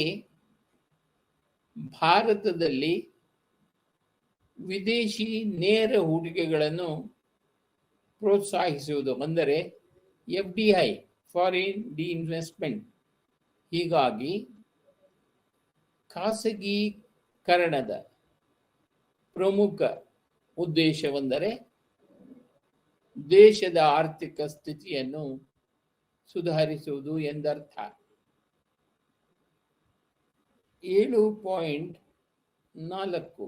ಭಾರತದಲ್ಲಿ ವಿದೇಶಿ ನೇರ ಹೂಡಿಕೆಗಳನ್ನು ಪ್ರೋತ್ಸಾಹಿಸುವುದು ಅಂದರೆ FDI, ಫಾರಿನ್ ಡಿ ಇನ್ವೆಸ್ಟ್ಮೆಂಟ್. ಹೀಗಾಗಿ ಖಾಸಗೀಕರಣದ ಪ್ರಮುಖ ಉದ್ದೇಶವೆಂದರೆ ದೇಶದ ಆರ್ಥಿಕ ಸ್ಥಿತಿಯನ್ನು ಸುಧಾರಿಸುವುದು ಎಂದರ್ಥ. 7.4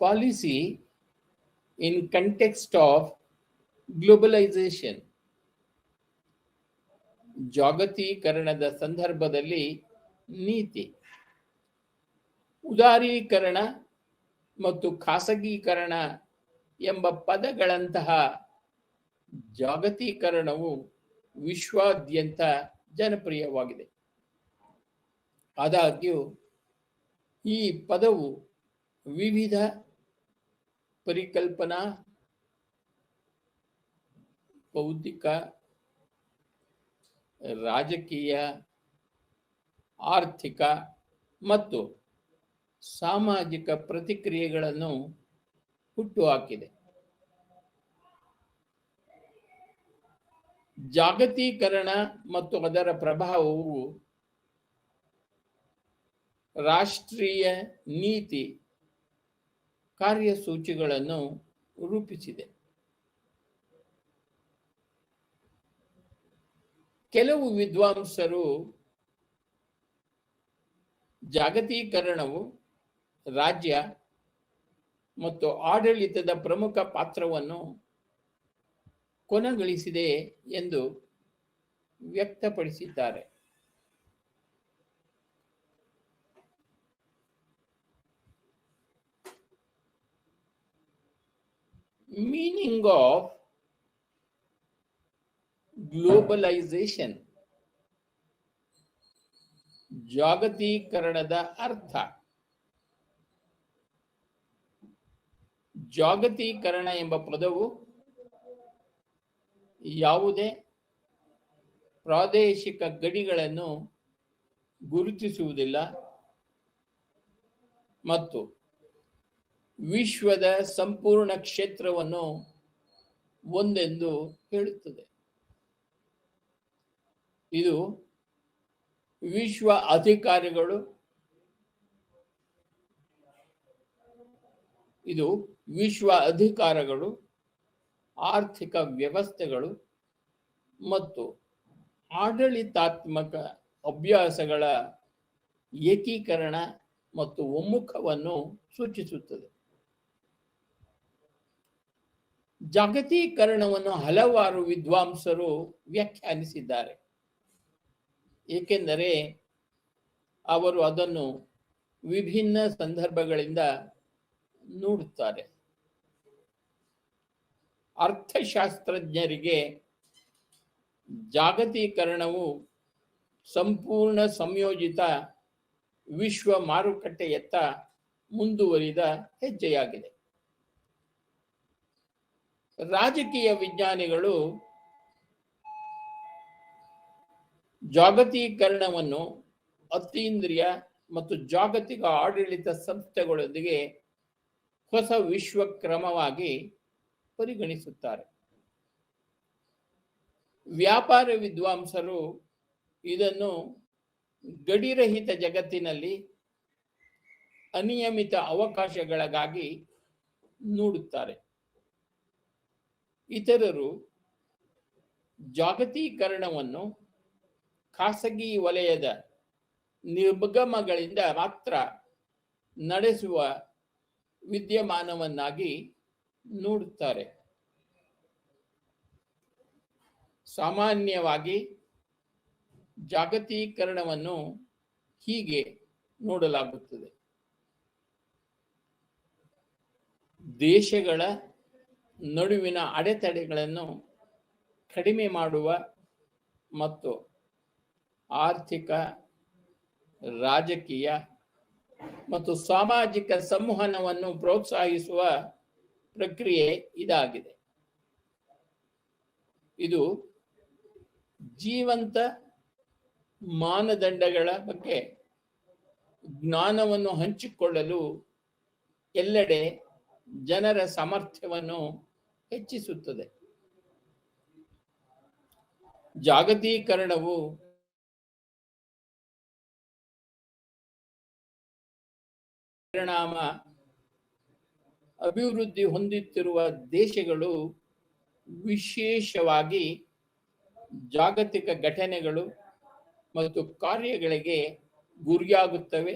policy in context of globalisation. ಜಾಗತೀಕರಣದ ಸಂದರ್ಭದಲ್ಲಿ ನೀತಿ. ಉದಾರೀಕರಣ ಮತ್ತು ಖಾಸಗೀಕರಣ ಎಂಬ ಪದಗಳಂತಹ ಜಾಗತೀಕರಣವು ವಿಶ್ವಾದ್ಯಂತ ಜನಪ್ರಿಯವಾಗಿದೆ. ಆದಾಗ್ಯೂ ಈ ಪದವು ವಿವಿಧ ಪರಿಕಲ್ಪನಾ, ಬೌದ್ಧಿಕ, ರಾಜಕೀಯ, ಆರ್ಥಿಕ ಮತ್ತು ಸಾಮಾಜಿಕ ಪ್ರತಿಕ್ರಿಯೆಗಳನ್ನು ಹುಟ್ಟುಹಾಕಿದೆ. ಜಾಗತೀಕರಣ ಮತ್ತು ಅದರ ಪ್ರಭಾವವು ರಾಷ್ಟ್ರೀಯ ನೀತಿ ಕಾರ್ಯಸೂಚಿಗಳನ್ನು ರೂಪಿಸಿದೆ. ಕೆಲವು ವಿದ್ವಾಂಸರು ಜಾಗತೀಕರಣವು ರಾಜ್ಯ ಮತ್ತು ಆಡಳಿತದ ಪ್ರಮುಖ ಪಾತ್ರವನ್ನು ಕೊನೆಗೊಳಿಸಿದೆ ಎಂದು ವ್ಯಕ್ತಪಡಿಸಿದ್ದಾರೆ. Meaning of globalisation. ಜಾಗತೀಕರಣದ ಅರ್ಥ. ಜಾಗತೀಕರಣ ಎಂಬ ಪದವು ಯಾವುದೇ ಪ್ರಾದೇಶಿಕ ಗಡಿಗಳನ್ನು ಗುರುತಿಸುವುದಿಲ್ಲ ಮತ್ತು ವಿಶ್ವದ ಸಂಪೂರ್ಣ ಕ್ಷೇತ್ರವನ್ನು ಒಂದೆಂದು ಹೇಳುತ್ತದೆ. ಇದು ವಿಶ್ವ ವಿಶ್ವ ಅಧಿಕಾರಗಳು, ಆರ್ಥಿಕ ವ್ಯವಸ್ಥೆಗಳು ಮತ್ತು ಆಡಳಿತಾತ್ಮಕ ಅಭ್ಯಾಸಗಳ ಏಕೀಕರಣ ಮತ್ತು ಒಮ್ಮುಖವನ್ನು ಸೂಚಿಸುತ್ತದೆ. ಜಾಗತೀಕರಣವನ್ನು ಹಲವಾರು ವಿದ್ವಾಂಸರು ವ್ಯಾಖ್ಯಾನಿಸಿದ್ದಾರೆ, ಏಕೆಂದರೆ ಅವರು ಅದನ್ನು ವಿಭಿನ್ನ ಸಂದರ್ಭಗಳಿಂದ ನೋಡುತ್ತಾರೆ. ಅರ್ಥಶಾಸ್ತ್ರಜ್ಞರಿಗೆ ಜಾಗತೀಕರಣವು ಸಂಪೂರ್ಣ ಸಂಯೋಜಿತ ವಿಶ್ವ ಮಾರುಕಟ್ಟೆಯತ್ತ ಮುಂದುವರಿದ ಹೆಜ್ಜೆಯಾಗಿದೆ. ರಾಜಕೀಯ ವಿಜ್ಞಾನಿಗಳು ಜಾಗತೀಕರಣವನ್ನು ಅತೀಂದ್ರಿಯ ಮತ್ತು ಜಾಗತಿಕ ಆಡಳಿತ ಸಂಸ್ಥೆಗಳೊಂದಿಗೆ ಹೊಸ ವಿಶ್ವ ಕ್ರಮವಾಗಿ ಪರಿಗಣಿಸುತ್ತಾರೆ. ವ್ಯಾಪಾರ ವಿದ್ವಾಂಸರು ಇದನ್ನು ಗಡಿರಹಿತ ಜಗತ್ತಿನಲ್ಲಿ ಅನಿಯಮಿತ ಅವಕಾಶಗಳಿಗಾಗಿ ನೋಡುತ್ತಾರೆ. ಇತರರು ಜಾಗತೀಕರಣವನ್ನು ಖಾಸಗಿ ವಲಯದ ನಿರ್ಗಮಗಳಿಂದ ಮಾತ್ರ ನಡೆಸುವ ವಿದ್ಯಮಾನವನ್ನಾಗಿ ನೋಡುತ್ತಾರೆ. ಸಾಮಾನ್ಯವಾಗಿ ಜಾಗತೀಕರಣವನ್ನು ಹೀಗೆ ನೋಡಲಾಗುತ್ತದೆ: ದೇಶಗಳ ನಡುವಿನ ಅಡೆತಡೆಗಳನ್ನು ಕಡಿಮೆ ಮಾಡುವ ಮತ್ತು ಆರ್ಥಿಕ, ರಾಜಕೀಯ ಮತ್ತು ಸಾಮಾಜಿಕ ಸಂವಹನವನ್ನು ಪ್ರೋತ್ಸಾಹಿಸುವ ಪ್ರಕ್ರಿಯೆ ಇದಾಗಿದೆ. ಇದು ಜೀವಂತ ಮಾನದಂಡಗಳ ಬಗ್ಗೆ ಜ್ಞಾನವನ್ನು ಹಂಚಿಕೊಳ್ಳಲು ಎಲ್ಲೆಡೆ ಜನರ ಸಾಮರ್ಥ್ಯವನ್ನು ಹೆಚ್ಚಿಸುತ್ತದೆ. ಜಾಗತೀಕರಣವು ಪರಿಣಾಮ ಅಭಿವೃದ್ಧಿ ಹೊಂದುತ್ತಿರುವ ದೇಶಗಳು ವಿಶೇಷವಾಗಿ ಜಾಗತಿಕ ಘಟನೆಗಳು ಮತ್ತು ಕಾರ್ಯಗಳಿಗೆ ಗುರಿಯಾಗುತ್ತವೆ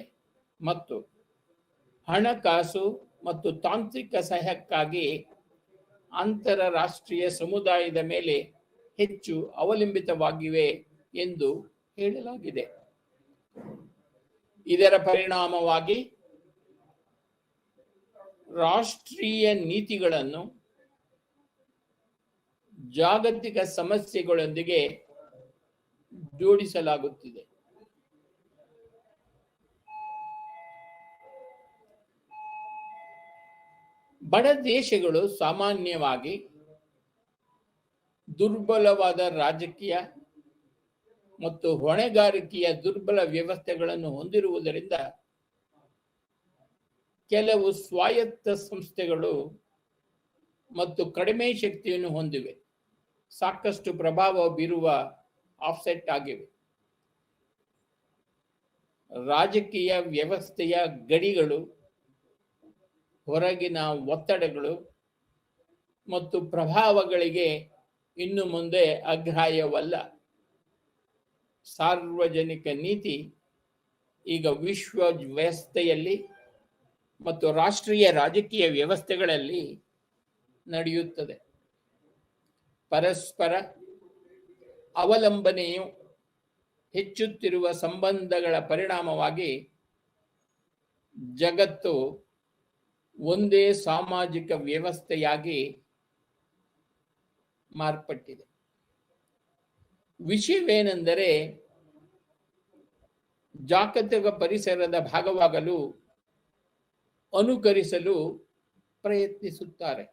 ಮತ್ತು ಹಣಕಾಸು ಮತ್ತು ತಾಂತ್ರಿಕ ಸಹಾಯಕ್ಕಾಗಿ ಅಂತರರಾಷ್ಟ್ರೀಯ ಸಮುದಾಯದ ಮೇಲೆ ಹೆಚ್ಚು ಅವಲಂಬಿತವಾಗಿವೆ ಎಂದು ಹೇಳಲಾಗಿದೆ. ಇದರ ಪರಿಣಾಮವಾಗಿ ರಾಷ್ಟ್ರೀಯ ನೀತಿಗಳನ್ನು ಜಾಗತಿಕ ಸಮಸ್ಯೆಗಳೊಂದಿಗೆ ಜೋಡಿಸಲಾಗುತ್ತಿದೆ. ಬಡ ದೇಶಗಳು ಸಾಮಾನ್ಯವಾಗಿ ದುರ್ಬಲವಾದ ರಾಜಕೀಯ ಮತ್ತು ಹೊಣೆಗಾರಿಕೆಯ ದುರ್ಬಲ ವ್ಯವಸ್ಥೆಗಳನ್ನು ಹೊಂದಿರುವುದರಿಂದ ಕೆಲವು ಸ್ವಾಯತ್ತ ಸಂಸ್ಥೆಗಳು ಮತ್ತು ಕಡಿಮೆ ಶಕ್ತಿಯನ್ನು ಹೊಂದಿವೆ, ಸಾಕಷ್ಟು ಪ್ರಭಾವ ಬೀರುವ ಆಫ್ಸೆಟ್ ಆಗಿವೆ. ರಾಜಕೀಯ ವ್ಯವಸ್ಥೆಯ ಗಡಿಗಳು, ಹೊರಗಿನ ಒತ್ತಡಗಳು ಮತ್ತು ಪ್ರಭಾವಗಳಿಗೆ ಇನ್ನು ಮುಂದೆ ಅಗ್ರಾಹ್ಯವಲ್ಲ. ಸಾರ್ವಜನಿಕ ನೀತಿ ಈಗ ವಿಶ್ವ ವ್ಯವಸ್ಥೆಯಲ್ಲಿ ಮತ್ತು ರಾಷ್ಟ್ರೀಯ ರಾಜಕೀಯ ವ್ಯವಸ್ಥೆಗಳಲ್ಲಿ ನಡೆಯುತ್ತದೆ. ಪರಸ್ಪರ ಅವಲಂಬನೆಯು ಹೆಚ್ಚುತ್ತಿರುವ ಸಂಬಂಧಗಳ ಪರಿಣಾಮವಾಗಿ ಜಗತ್ತು ಒಂದೇ ಸಾಮಾಜಿಕ ವ್ಯವಸ್ಥೆಯಾಗಿ ಮಾರ್ಪಟ್ಟಿದೆ. ವಿಷಯವೇನೆಂದರೆ, ಜಾಗತಿಕ ಪರಿಸರದ ಭಾಗವಾಗಲು ಅನುಕರಿಸಲು ಪ್ರಯತ್ನಿಸುತ್ತಾರೆ.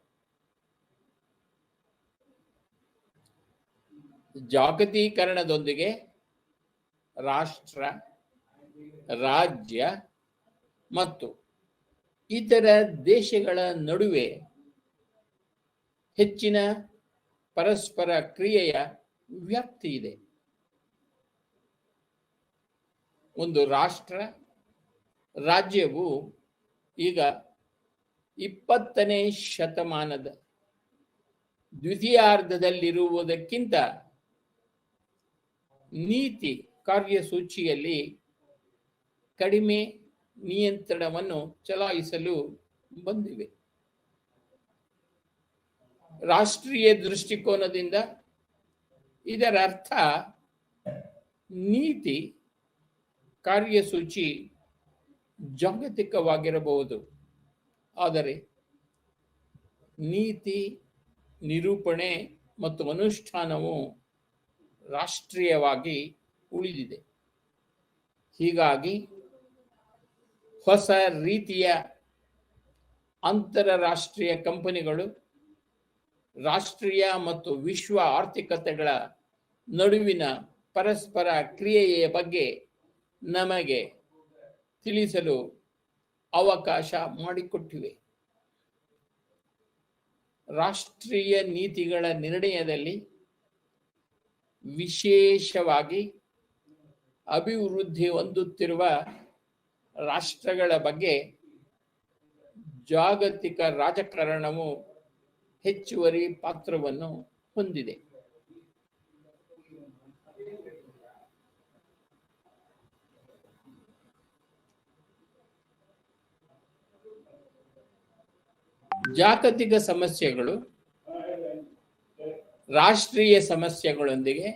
ಜಾಗತೀಕರಣದೊಂದಿಗೆ ರಾಷ್ಟ್ರ, ರಾಜ್ಯ ಮತ್ತು ಇತರ ದೇಶಗಳ ನಡುವೆ ಹೆಚ್ಚಿನ ಪರಸ್ಪರ ಕ್ರಿಯೆಯ ವ್ಯಾಪ್ತಿ ಇದೆ. ಒಂದು ರಾಷ್ಟ್ರ, ರಾಜ್ಯವು ಈಗ 20ನೇ ಶತಮಾನದ ದ್ವಿತೀಯಾರ್ಧದಲ್ಲಿರುವುದಕ್ಕಿಂತ ನೀತಿ ಕಾರ್ಯಸೂಚಿಯಲ್ಲಿ ಕಡಿಮೆ ನಿಯಂತ್ರಣವನ್ನು ಚಲಾಯಿಸಲು ಬಂದಿವೆ. ರಾಷ್ಟ್ರೀಯ ದೃಷ್ಟಿಕೋನದಿಂದ ಇದರ ಅರ್ಥ ನೀತಿ ಕಾರ್ಯಸೂಚಿ ಜಾಗತಿಕವಾಗಿರಬಹುದು, ಆದರೆ ನೀತಿ ನಿರೂಪಣೆ ಮತ್ತು ಅನುಷ್ಠಾನವು ರಾಷ್ಟ್ರೀಯವಾಗಿ ಉಳಿದಿದೆ. ಹೀಗಾಗಿ ಹೊಸ ರೀತಿಯ ಅಂತರರಾಷ್ಟ್ರೀಯ ಕಂಪನಿಗಳು ರಾಷ್ಟ್ರೀಯ ಮತ್ತು ವಿಶ್ವ ಆರ್ಥಿಕತೆಗಳ ನಡುವಿನ ಪರಸ್ಪರ ಕ್ರಿಯೆಯ ಬಗ್ಗೆ ನಮಗೆ ತಿಳಿಸಲು ಅವಕಾಶ ಮಾಡಿಕೊಟ್ಟಿವೆ. ರಾಷ್ಟ್ರೀಯ ನೀತಿಗಳ ನಿರ್ಣಯದಲ್ಲಿ ವಿಶೇಷವಾಗಿ ಅಭಿವೃದ್ಧಿ ಹೊಂದುತ್ತಿರುವ ರಾಷ್ಟ್ರಗಳ ಬಗ್ಗೆ ಜಾಗತಿಕ ರಾಜಕಾರಣವು ಹೆಚ್ಚುವರಿ ಪಾತ್ರವನ್ನು ಹೊಂದಿದೆ. ಜಾಗತಿಕ ಸಮಸ್ಯೆಗಳು ರಾಷ್ಟ್ರೀಯ ಸಮಸ್ಯೆಗಳೊಂದಿಗೆ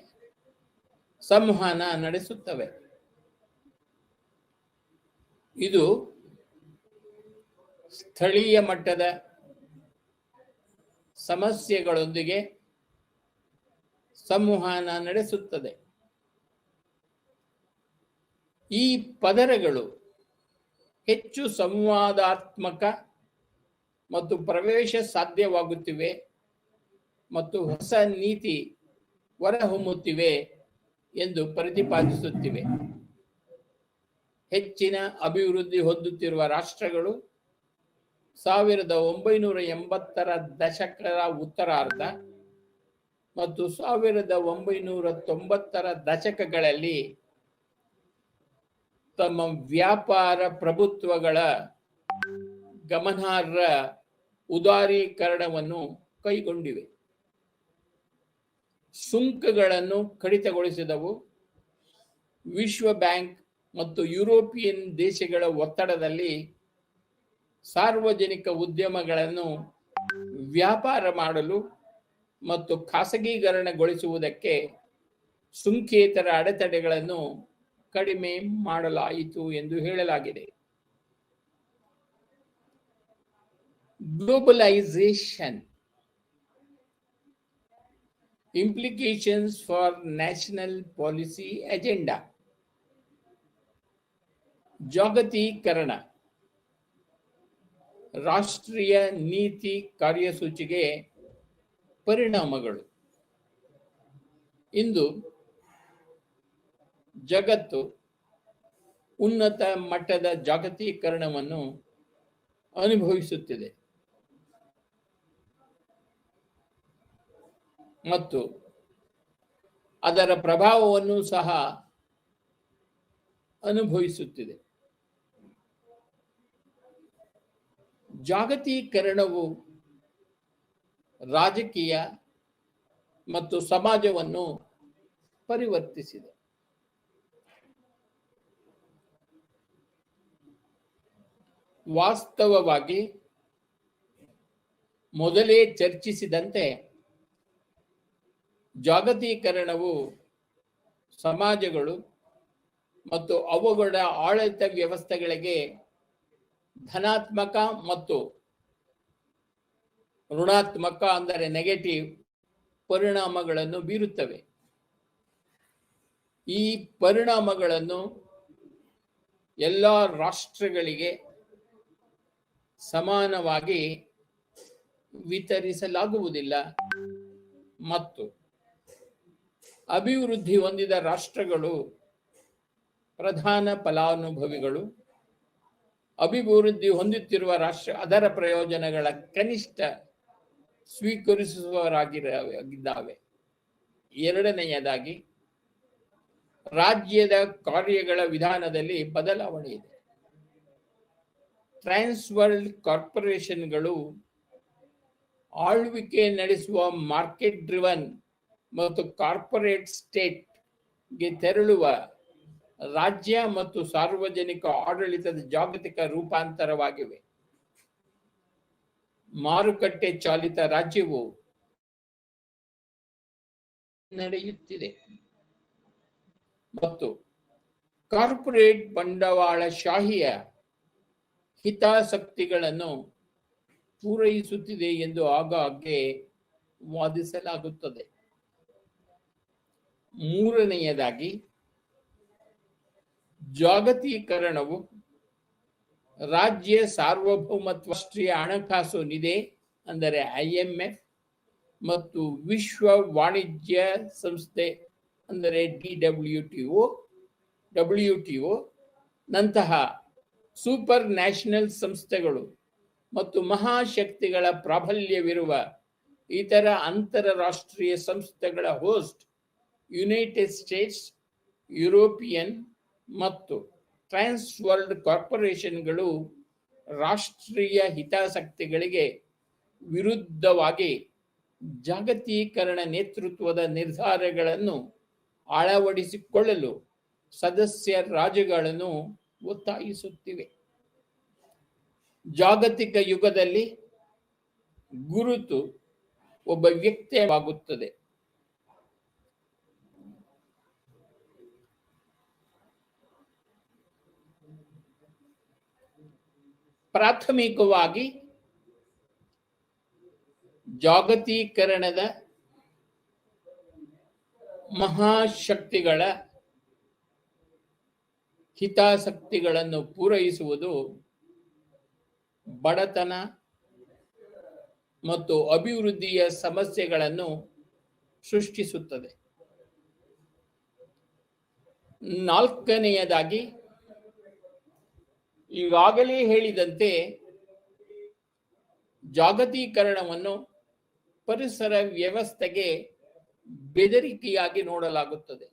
ಸಂವಹನ ನಡೆಸುತ್ತವೆ. ಇದು ಸ್ಥಳೀಯ ಮಟ್ಟದ ಸಮಸ್ಯೆಗಳೊಂದಿಗೆ ಸಂವಹನ ನಡೆಸುತ್ತದೆ. ಈ ಪದರಗಳು ಹೆಚ್ಚು ಸಂವಾದಾತ್ಮಕ ಮತ್ತು ಪ್ರವೇಶ ಸಾಧ್ಯವಾಗುತ್ತಿವೆ ಮತ್ತು ಹೊಸ ನೀತಿ ಹೊರಹೊಮ್ಮುತ್ತಿವೆ ಎಂದು ಪ್ರತಿಪಾದಿಸುತ್ತಿವೆ. ಹೆಚ್ಚಿನ ಅಭಿವೃದ್ಧಿ ಹೊಂದುತ್ತಿರುವ ರಾಷ್ಟ್ರಗಳು 1980ರ ದಶಕದ ಉತ್ತರಾರ್ಧ ಮತ್ತು 1990ರ ದಶಕಗಳಲ್ಲಿ ತಮ್ಮ ವ್ಯಾಪಾರ ಪ್ರಭುತ್ವಗಳ ಗಮನಾರ್ಹ ಉದಾರೀಕರಣವನ್ನು ಕೈಗೊಂಡಿವೆ. ಸುಂಕಗಳನ್ನು ಕಡಿತಗೊಳಿಸಿದವು. ವಿಶ್ವ ಬ್ಯಾಂಕ್ ಮತ್ತು ಯುರೋಪಿಯನ್ ದೇಶಗಳ ಒತ್ತಡದಲ್ಲಿ ಸಾರ್ವಜನಿಕ ಉದ್ಯಮಗಳನ್ನು ವ್ಯಾಪಾರ ಮಾಡಲು ಮತ್ತು ಖಾಸಗೀಕರಣಗೊಳಿಸುವುದಕ್ಕೆ ಸುಂಕೇತರ ಅಡೆತಡೆಗಳನ್ನು ಕಡಿಮೆ ಮಾಡಲಾಯಿತು ಎಂದು ಹೇಳಲಾಗಿದೆ. Globalisation implications for national policy agenda. ಜಾಗತೀಕರಣ ರಾಷ್ಟ್ರೀಯ ನೀತಿ ಕಾರ್ಯಸೂಚಿಗೆ ಪರಿಣಾಮಗಳು. ಇಂದು ಜಗತ್ತು ಉನ್ನತ ಮಟ್ಟದ ಜಾಗತೀಕರಣವನ್ನು ಅನುಭವಿಸುತ್ತಿದೆ ಮತ್ತು ಅದರ ಪ್ರಭಾವವನ್ನು ಸಹ ಅನುಭವಿಸುತ್ತಿದೆ. ಜಾಗತೀಕರಣವು ರಾಜಕೀಯ ಮತ್ತು ಸಮಾಜವನ್ನು ಪರಿವರ್ತಿಸಿದೆ. ವಾಸ್ತವವಾಗಿ ಮೊದಲೇ ಚರ್ಚಿಸಿದಂತೆ ಜಾಗತೀಕರಣವು ಸಮಾಜಗಳು ಮತ್ತು ಅವುಗಳ ಆಡಳಿತ ವ್ಯವಸ್ಥೆಗಳಿಗೆ ಧನಾತ್ಮಕ ಮತ್ತು ಋಣಾತ್ಮಕ ಅಂದರೆ ನೆಗೆಟಿವ್ ಪರಿಣಾಮಗಳನ್ನು ಬೀರುತ್ತವೆ. ಈ ಪರಿಣಾಮಗಳನ್ನು ಎಲ್ಲ ರಾಷ್ಟ್ರಗಳಿಗೆ ಸಮಾನವಾಗಿ ವಿತರಿಸಲಾಗುವುದಿಲ್ಲ ಮತ್ತು ಅಭಿವೃದ್ಧಿ ಹೊಂದಿದ ರಾಷ್ಟ್ರಗಳು ಪ್ರಧಾನ ಫಲಾನುಭವಿಗಳು. ಅಭಿವೃದ್ಧಿ ಹೊಂದುತ್ತಿರುವ ರಾಷ್ಟ್ರ ಅದರ ಪ್ರಯೋಜನಗಳ ಕನಿಷ್ಠ ಸ್ವೀಕರಿಸುವವರಾಗಿದ್ದಾವೆ. ಎರಡನೆಯದಾಗಿ, ರಾಜ್ಯದ ಕಾರ್ಯಗಳ ವಿಧಾನದಲ್ಲಿ ಬದಲಾವಣೆ ಇದೆ. ಟ್ರಾನ್ಸ್ವರ್ಲ್ಡ್ ಕಾರ್ಪೊರೇಷನ್ಗಳು ಆಳ್ವಿಕೆ ನಡೆಸುವ ಮಾರ್ಕೆಟ್ ಡ್ರಿವನ್ ಮತ್ತು ಕಾರ್ಪೊರೇಟ್ ಸ್ಟೇಟ್ಗೆ ತೆರಳುವ ರಾಜ್ಯ ಮತ್ತು ಸಾರ್ವಜನಿಕ ಆಡಳಿತದ ಜಾಗತಿಕ ರೂಪಾಂತರವಾಗಿವೆ. ಮಾರುಕಟ್ಟೆ ಚಾಲಿತ ರಾಜ್ಯವು ನಡೆಯುತ್ತಿದೆ ಮತ್ತು ಕಾರ್ಪೊರೇಟ್ ಬಂಡವಾಳಶಾಹಿಯ ಹಿತಾಸಕ್ತಿಗಳನ್ನು ಪೂರೈಸುತ್ತಿದೆ ಎಂದು ಆಗಾಗ್ಗೆ ವಾದಿಸಲಾಗುತ್ತದೆ. ಮೂರನೆಯದಾಗಿ, ಜಾಗತೀಕರಣವು ರಾಜ್ಯ ಸಾರ್ವಭೌಮತ್ವ, ರಾಷ್ಟ್ರೀಯ ಹಣಕಾಸು ನಿಧಿ ಅಂದರೆ IMF ಮತ್ತು ವಿಶ್ವ ವಾಣಿಜ್ಯ ಸಂಸ್ಥೆ ಅಂದರೆ WTO ನಂತಹ ಸೂಪರ್ ನ್ಯಾಷನಲ್ ಸಂಸ್ಥೆಗಳು ಮತ್ತು ಮಹಾಶಕ್ತಿಗಳ ಪ್ರಾಬಲ್ಯವಿರುವ ಇತರ ಅಂತರರಾಷ್ಟ್ರೀಯ ಸಂಸ್ಥೆಗಳ ಹೋಸ್ಟ್ ಯುನೈಟೆಡ್ ಸ್ಟೇಟ್ಸ್, ಯುರೋಪಿಯನ್ ಮತ್ತು ಟ್ರಾನ್ಸ್ವರ್ಲ್ಡ್ ಕಾರ್ಪೊರೇಷನ್ಗಳು ರಾಷ್ಟ್ರೀಯ ಹಿತಾಸಕ್ತಿಗಳಿಗೆ ವಿರುದ್ಧವಾಗಿ ಜಾಗತೀಕರಣ ನೇತೃತ್ವದ ನಿರ್ಧಾರಗಳನ್ನು ಅಳವಡಿಸಿಕೊಳ್ಳಲು ಸದಸ್ಯ ರಾಜ್ಯಗಳನ್ನು ಒತ್ತಾಯಿಸುತ್ತಿವೆ. ಜಾಗತಿಕ ಯುಗದಲ್ಲಿ ಗುರುತು ಒಬ್ಬ ವ್ಯಕ್ತಿಯಾಗುತ್ತದೆ. ಪ್ರಾಥಮಿಕವಾಗಿ ಜಾಗತೀಕರಣದ ಮಹಾಶಕ್ತಿಗಳ ಹಿತಾಸಕ್ತಿಗಳನ್ನು ಪೂರೈಸುವುದು ಬಡತನ ಮತ್ತು ಅಭಿವೃದ್ಧಿಯ ಸಮಸ್ಯೆಗಳನ್ನು ಸೃಷ್ಟಿಸುತ್ತದೆ. ನಾಲ್ಕನೆಯದಾಗಿ, ಈಗಾಗಲೇ ಹೇಳಿದಂತೆ ಜಾಗತೀಕರಣವನ್ನು ಪರಿಸರ ವ್ಯವಸ್ಥೆಗೆ ಬೆದರಿಕೆಯಾಗಿ ನೋಡಲಾಗುತ್ತದೆ.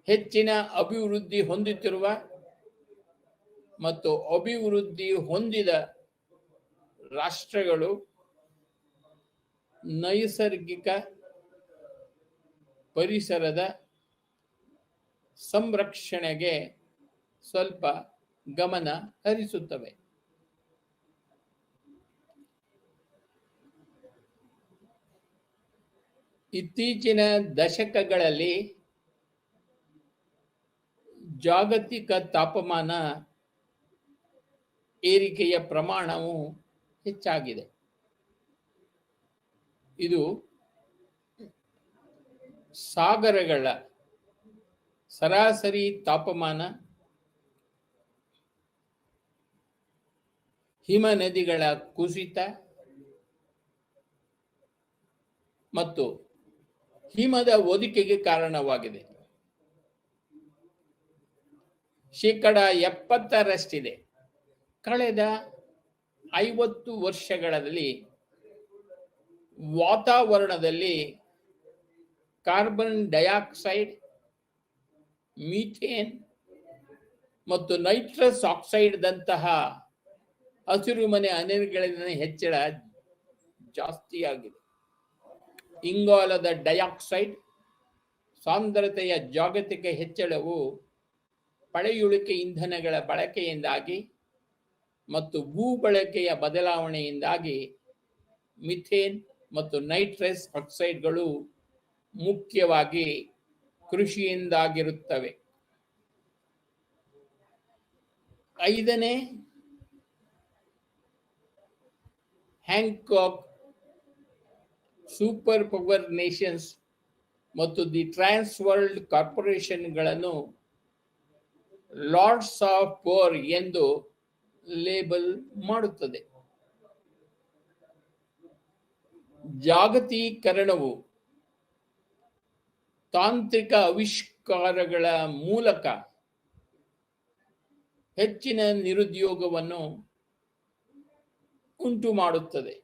ಹೆಚ್ಚಿನ ಅಭಿವೃದ್ಧಿ ಹೊಂದುತ್ತಿರುವ ಮತ್ತು ಅಭಿವೃದ್ಧಿ ಹೊಂದಿದ ರಾಷ್ಟ್ರಗಳು ನೈಸರ್ಗಿಕ ಪರಿಸರದ ಸಂರಕ್ಷಣೆಗೆ ಸ್ವಲ್ಪ ಗಮನ ಹರಿಸುತ್ತವೆ. ಇತ್ತೀಚಿನ ದಶಕಗಳಲ್ಲಿ ಜಾಗತಿಕ ತಾಪಮಾನ ಏರಿಕೆಯ ಪ್ರಮಾಣವು ಹೆಚ್ಚಾಗಿದೆ. ಇದು ಸಾಗರಗಳ ಸರಾಸರಿ ತಾಪಮಾನ, ಹಿಮನದಿಗಳ ಕುಸಿತ ಮತ್ತು ಹಿಮದ ಒದಗಿಕೆಗೆ ಕಾರಣವಾಗಿದೆ. 70% ಕಳೆದ 50 ವರ್ಷಗಳಲ್ಲಿ ವಾತಾವರಣದಲ್ಲಿ ಕಾರ್ಬನ್ ಡೈಆಕ್ಸೈಡ್, ಮೀಥೇನ್ ಮತ್ತು ನೈಟ್ರಸ್ ಆಕ್ಸೈಡ್ ದಂತಹ ಹಸಿರುಮನೆ ಅನಿಲಗಳ ಹೆಚ್ಚಳ ಜಾಸ್ತಿಯಾಗಿದೆ. ಇಂಗಾಲದ ಡೈಆಕ್ಸೈಡ್ ಸಾಂದ್ರತೆಯ ಜಾಗತಿಕ ಹೆಚ್ಚಳವು ಪಳೆಯುಳಿಕೆ ಇಂಧನಗಳ ಬಳಕೆಯಿಂದಾಗಿ ಮತ್ತು ಭೂ ಬಳಕೆಯ ಬದಲಾವಣೆಯಿಂದಾಗಿ ಮಿಥೇನ್ ಮತ್ತು ನೈಟ್ರಸ್ ಆಕ್ಸೈಡ್ಗಳು ಮುಖ್ಯವಾಗಿ ಕೃಷಿಯಿಂದಾಗಿರುತ್ತವೆ. 5ನೇ ಹ್ಯಾಂಕಾಕ್ ಸೂಪರ್ ಪವರ್ ನೇಷನ್ಸ್ ಮತ್ತು ದಿ ಟ್ರಾನ್ಸ್ ವರ್ಲ್ಡ್ ಕಾರ್ಪೊರೇಷನ್ಗಳನ್ನು ಲಾರ್ಡ್ಸ್ ಆಫ್ ಪವರ್ ಎಂದು ಲೇಬಲ್ ಮಾಡುತ್ತದೆ. ಜಾಗತೀಕರಣವು ತಾಂತ್ರಿಕ ಆವಿಷ್ಕಾರಗಳ ಮೂಲಕ ಹೆಚ್ಚಿನ ನಿರುದ್ಯೋಗವನ್ನು ಉಂಟು ಮಾಡುತ್ತದೆ.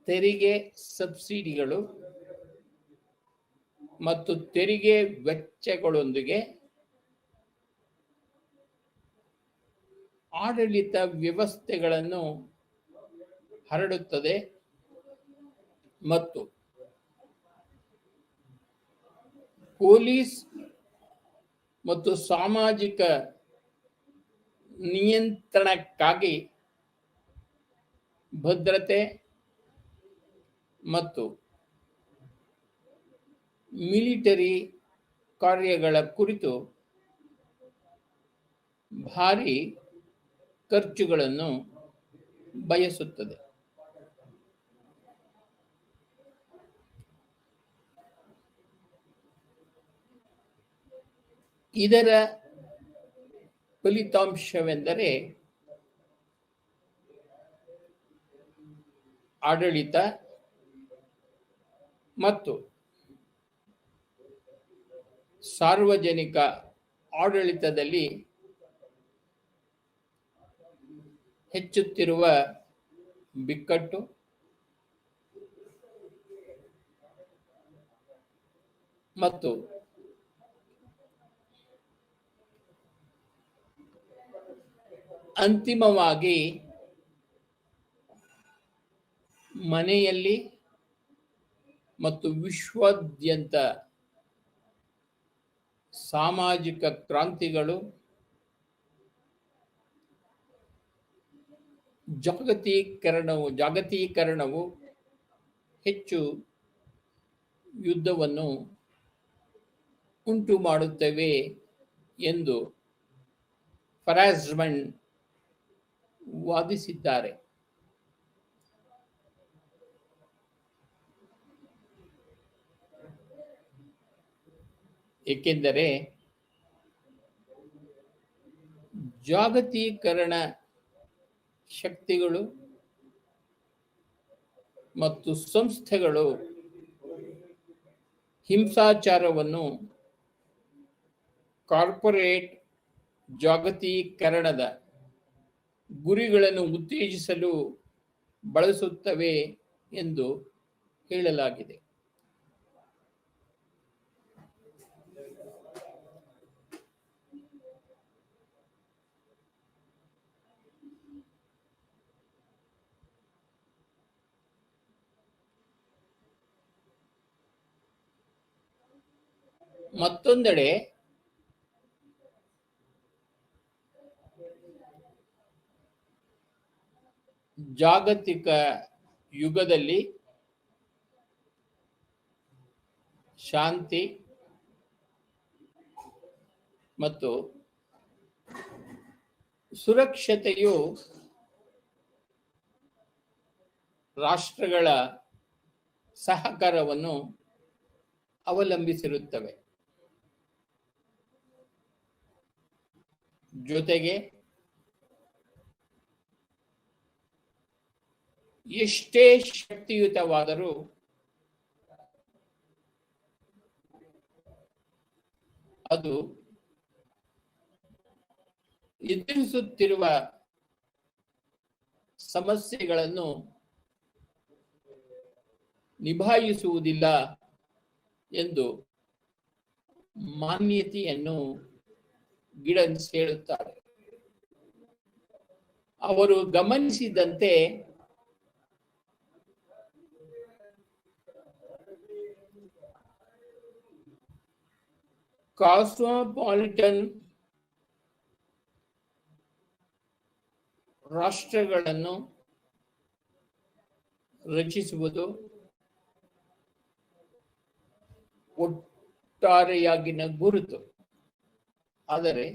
ತೆರಿಗೆ ಸಬ್ಸಿಡಿಗಳು ಮತ್ತು ತೆರಿಗೆ ವೆಚ್ಚಗಳೊಂದಿಗೆ ಆಡಳಿತ ವ್ಯವಸ್ಥೆಗಳನ್ನು ಹರಡುತ್ತದೆ ಮತ್ತು ಪೊಲೀಸ್ ಮತ್ತು ಸಾಮಾಜಿಕ ನಿಯಂತ್ರಣಕ್ಕಾಗಿ ಭದ್ರತೆ ಮತ್ತು ಮಿಲಿಟರಿ ಕಾರ್ಯಗಳ ಕುರಿತು ಭಾರಿ ಖರ್ಚುಗಳನ್ನು ಬಯಸುತ್ತದೆ. ಇದರ ಫಲಿತಾಂಶವೆಂದರೆ ಆಡಳಿತ ಮತ್ತು ಸಾರ್ವಜನಿಕ ಆಡಳಿತದಲ್ಲಿ ಹೆಚ್ಚುತ್ತಿರುವ ಬಿಕ್ಕಟ್ಟು ಮತ್ತು ಅಂತಿಮವಾಗಿ ಮನೆಯಲ್ಲಿ ಮತ್ತು ವಿಶ್ವಾದ್ಯಂತ ಸಾಮಾಜಿಕ ಕ್ರಾಂತಿಗಳು, ಜಾಗತೀಕರಣವು ಹೆಚ್ಚು ಯುದ್ಧವನ್ನು ಉಂಟು ಮಾಡುತ್ತವೆ ಎಂದು ಫರಾಜ್ಮನ್ ವಾದಿಸಿದ್ದಾರೆ. ಏಕೆಂದರೆ ಜಾಗತೀಕರಣ ಶಕ್ತಿಗಳು ಮತ್ತು ಸಂಸ್ಥೆಗಳು ಹಿಂಸಾಚಾರವನ್ನು ಕಾರ್ಪೊರೇಟ್ ಜಾಗತೀಕರಣದ ಗುರಿಗಳನ್ನು ಉತ್ತೇಜಿಸಲು ಬಳಸುತ್ತವೆ ಎಂದು ಹೇಳಲಾಗಿದೆ. ಮತ್ತೊಂದೆಡೆ ಜಾಗತಿಕ ಯುಗದಲ್ಲಿ ಶಾಂತಿ ಮತ್ತು ಸುರಕ್ಷತೆಯು ರಾಷ್ಟ್ರಗಳ ಸಹಕಾರವನ್ನು ಅವಲಂಬಿಸಿರುತ್ತವೆ. ಜೊತೆಗೆ ಎಷ್ಟೇ ಶಕ್ತಿಯುತವಾದರೂ ಅದು ಎದುರಿಸುತ್ತಿರುವ ಸಮಸ್ಯೆಗಳನ್ನು ನಿಭಾಯಿಸುವುದಿಲ್ಲ ಎಂದು ಮಾನ್ಯತೆಯನ್ನು ಗಿಡನ್ಸ್ ಹೇಳುತ್ತಾರೆ. ಅವರು ಗಮನಿಸಿದಂತೆ ಕಾಸ್ಮೋಪಾಲಿಟನ್ ರಾಷ್ಟ್ರಗಳನ್ನು ರಚಿಸುವುದು ಒಟ್ಟಾರೆಯಾಗಿನ ಗುರುತು. ಆದರೆ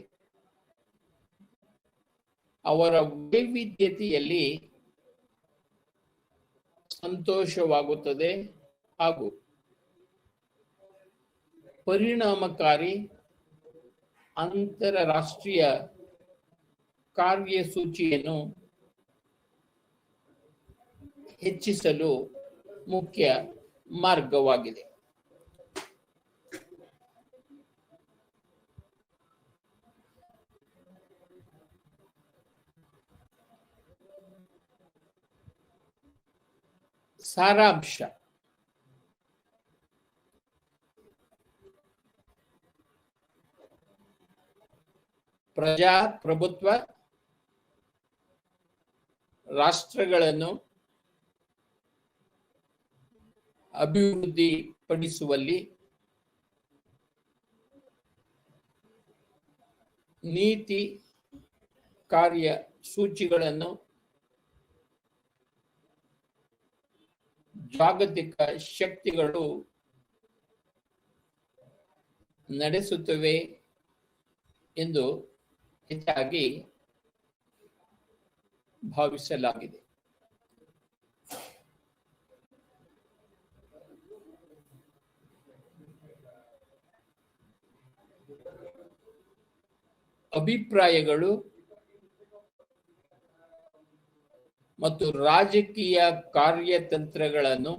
ಅವರ ವೈವಿಧ್ಯತೆಯಲ್ಲಿ ಸಂತೋಷವಾಗುತ್ತದೆ ಹಾಗೂ ಪರಿಣಾಮಕಾರಿ ಅಂತರರಾಷ್ಟ್ರೀಯ ಕಾರ್ಯಸೂಚಿಯನ್ನು ಹೆಚ್ಚಿಸಲು ಮುಖ್ಯ ಮಾರ್ಗವಾಗಿದೆ. ಸಾರಾಂಶ: ಪ್ರಜಾಪ್ರಭುತ್ವ ರಾಷ್ಟ್ರಗಳನ್ನು ಅಭಿವೃದ್ಧಿಪಡಿಸುವಲ್ಲಿ ನೀತಿ ಕಾರ್ಯಸೂಚಿಗಳನ್ನು ಜಾಗತಿಕ ಶಕ್ತಿಗಳು ನಡೆಸುತ್ತವೆ ಎಂದು ಹೆಚ್ಚಾಗಿ ಭಾವಿಸಲಾಗಿದೆ. ಅಭಿಪ್ರಾಯಗಳು ಮತ್ತು ರಾಜಕೀಯ ಕಾರ್ಯತಂತ್ರಗಳನ್ನು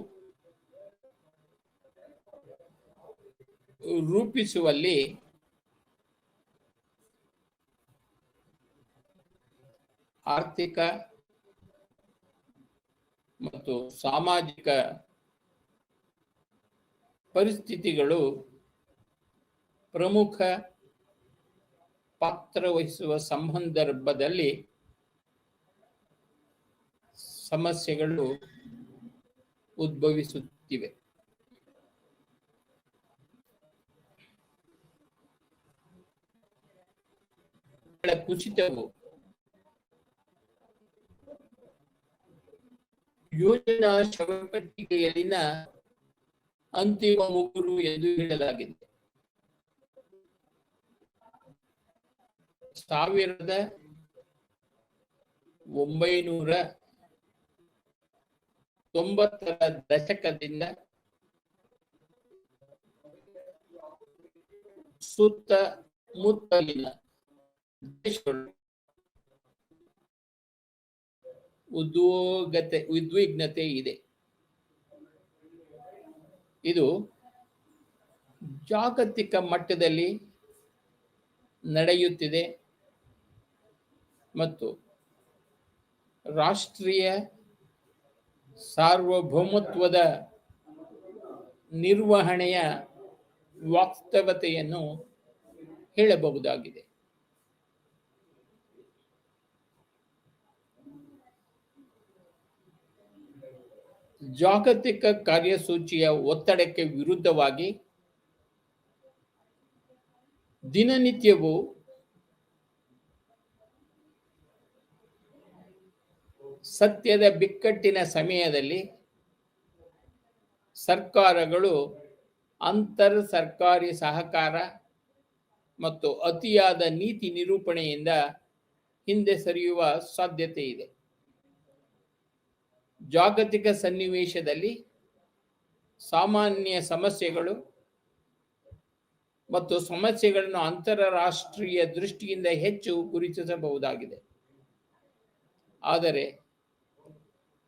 ರೂಪಿಸುವಲ್ಲಿ ಆರ್ಥಿಕ ಮತ್ತು ಸಾಮಾಜಿಕ ಪರಿಸ್ಥಿತಿಗಳು ಪ್ರಮುಖ ಪಾತ್ರ ವಹಿಸುವ ಸಂದರ್ಭದಲ್ಲಿ ಸಮಸ್ಯೆಗಳು ಉದ್ಭವಿಸುತ್ತಿವೆ. ಕುಸಿತವು ಯೋಜನಾ ಶವಪೆಟ್ಟಿಗೆಯಲ್ಲಿನ ಅಂತಿಮ ಉಗುರು ಎಂದು ಹೇಳಲಾಗಿದೆ. 1990ರ ದಶಕದಿಂದ ಸುತ್ತಮುತ್ತಲಿನ ದೇಶಗಳು ಉದ್ವಿಗ್ನತೆ ಇದೆ. ಇದು ಜಾಗತಿಕ ಮಟ್ಟದಲ್ಲಿ ನಡೆಯುತ್ತಿದೆ ಮತ್ತು ರಾಷ್ಟ್ರೀಯ ಸಾರ್ವಭೌಮತ್ವದ ನಿರ್ವಹಣೆಯ ವಾಸ್ತವತೆಯನ್ನು ಹೇಳಬಹುದಾಗಿದೆ. ಜಾಗತಿಕ ಕಾರ್ಯಸೂಚಿಯ ಒತ್ತಡಕ್ಕೆ ವಿರುದ್ಧವಾಗಿ ದಿನನಿತ್ಯವೂ ಸತ್ಯದ ಬಿಕ್ಕಟ್ಟಿನ ಸಮಯದಲ್ಲಿ ಸರ್ಕಾರಗಳು ಅಂತರ್ ಸರ್ಕಾರಿ ಸಹಕಾರ ಮತ್ತು ಅತಿಯಾದ ನೀತಿ ನಿರೂಪಣೆಯಿಂದ ಹಿಂದೆ ಸರಿಯುವ ಸಾಧ್ಯತೆ ಇದೆ. ಜಾಗತಿಕ ಸನ್ನಿವೇಶದಲ್ಲಿ ಸಾಮಾನ್ಯ ಸಮಸ್ಯೆಗಳು ಮತ್ತು ಸಮಸ್ಯೆಗಳನ್ನು ಅಂತಾರಾಷ್ಟ್ರೀಯ ದೃಷ್ಟಿಯಿಂದ ಹೆಚ್ಚು ಗುರುತಿಸಬಹುದಾಗಿದೆ. ಆದರೆ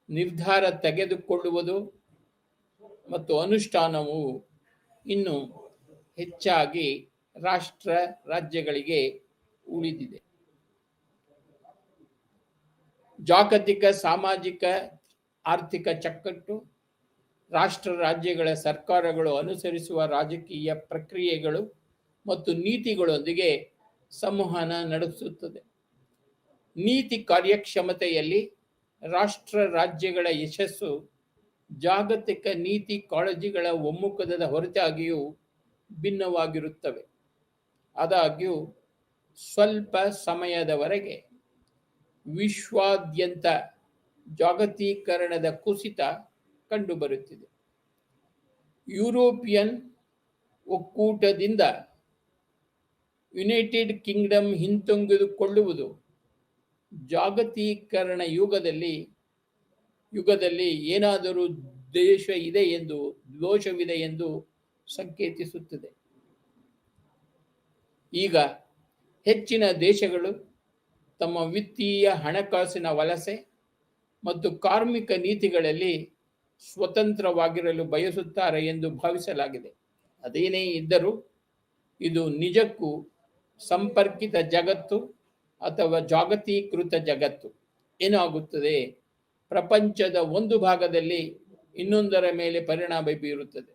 ನಿರ್ಧಾರ ತೆಗೆದುಕೊಳ್ಳುವುದು ಮತ್ತು ಅನುಷ್ಠಾನವು ಇನ್ನು ಹೆಚ್ಚಾಗಿ ರಾಜ್ಯಗಳಿಗೆ ಉಳಿದಿದೆ. ಜಾಗತಿಕ ಸಾಮಾಜಿಕ ಆರ್ಥಿಕ ಚೌಕಟ್ಟು ರಾಜ್ಯಗಳ ಸರ್ಕಾರಗಳು ಅನುಸರಿಸುವ ರಾಜಕೀಯ ಪ್ರಕ್ರಿಯೆಗಳು ಮತ್ತು ನೀತಿಗಳೊಂದಿಗೆ ಸಂವಹನ ನಡೆಸುತ್ತದೆ. ನೀತಿ ಕಾರ್ಯಕ್ಷಮತೆಯಲ್ಲಿ ರಾಜ್ಯಗಳ ಯಶಸ್ಸು ಜಾಗತಿಕ ನೀತಿ ಕಾಳಜಿಗಳ ಒಮ್ಮುಖದ ಹೊರತಾಗಿಯೂ ಭಿನ್ನವಾಗಿರುತ್ತವೆ. ಆದಾಗ್ಯೂ ಸ್ವಲ್ಪ ಸಮಯದವರೆಗೆ ವಿಶ್ವಾದ್ಯಂತ ಜಾಗತೀಕರಣದ ಕುಸಿತ ಕಂಡುಬರುತ್ತಿದೆ. ಯುರೋಪಿಯನ್ ಒಕ್ಕೂಟದಿಂದ ಯುನೈಟೆಡ್ ಕಿಂಗ್ಡಮ್ ಹಿಂತೆಗೆದುಕೊಳ್ಳುವುದು ಜಾಗತೀಕರಣ ಯುಗದಲ್ಲಿ ಏನಾದರೂ ದೋಷವಿದೆ ಎಂದು ಸಂಕೇತಿಸುತ್ತದೆ. ಈಗ ಹೆಚ್ಚಿನ ದೇಶಗಳು ತಮ್ಮ ವಿತ್ತೀಯ ಹಣಕಾಸಿನ ವಲಸೆ ಮತ್ತು ಕಾರ್ಮಿಕ ನೀತಿಗಳಲ್ಲಿ ಸ್ವತಂತ್ರವಾಗಿರಲು ಬಯಸುತ್ತಾರೆ ಎಂದು ಭಾವಿಸಲಾಗಿದೆ. ಅದೇನೇ ಇದ್ದರೂ ಇದು ನಿಜಕ್ಕೂ ಸಂಪರ್ಕಿತ ಜಗತ್ತು ಅಥವಾ ಜಾಗತೀಕೃತ ಜಗತ್ತು ಏನಾಗುತ್ತದೆ, ಪ್ರಪಂಚದ ಒಂದು ಭಾಗದಲ್ಲಿ ಇನ್ನೊಂದರ ಮೇಲೆ ಪರಿಣಾಮ ಬೀರುತ್ತದೆ.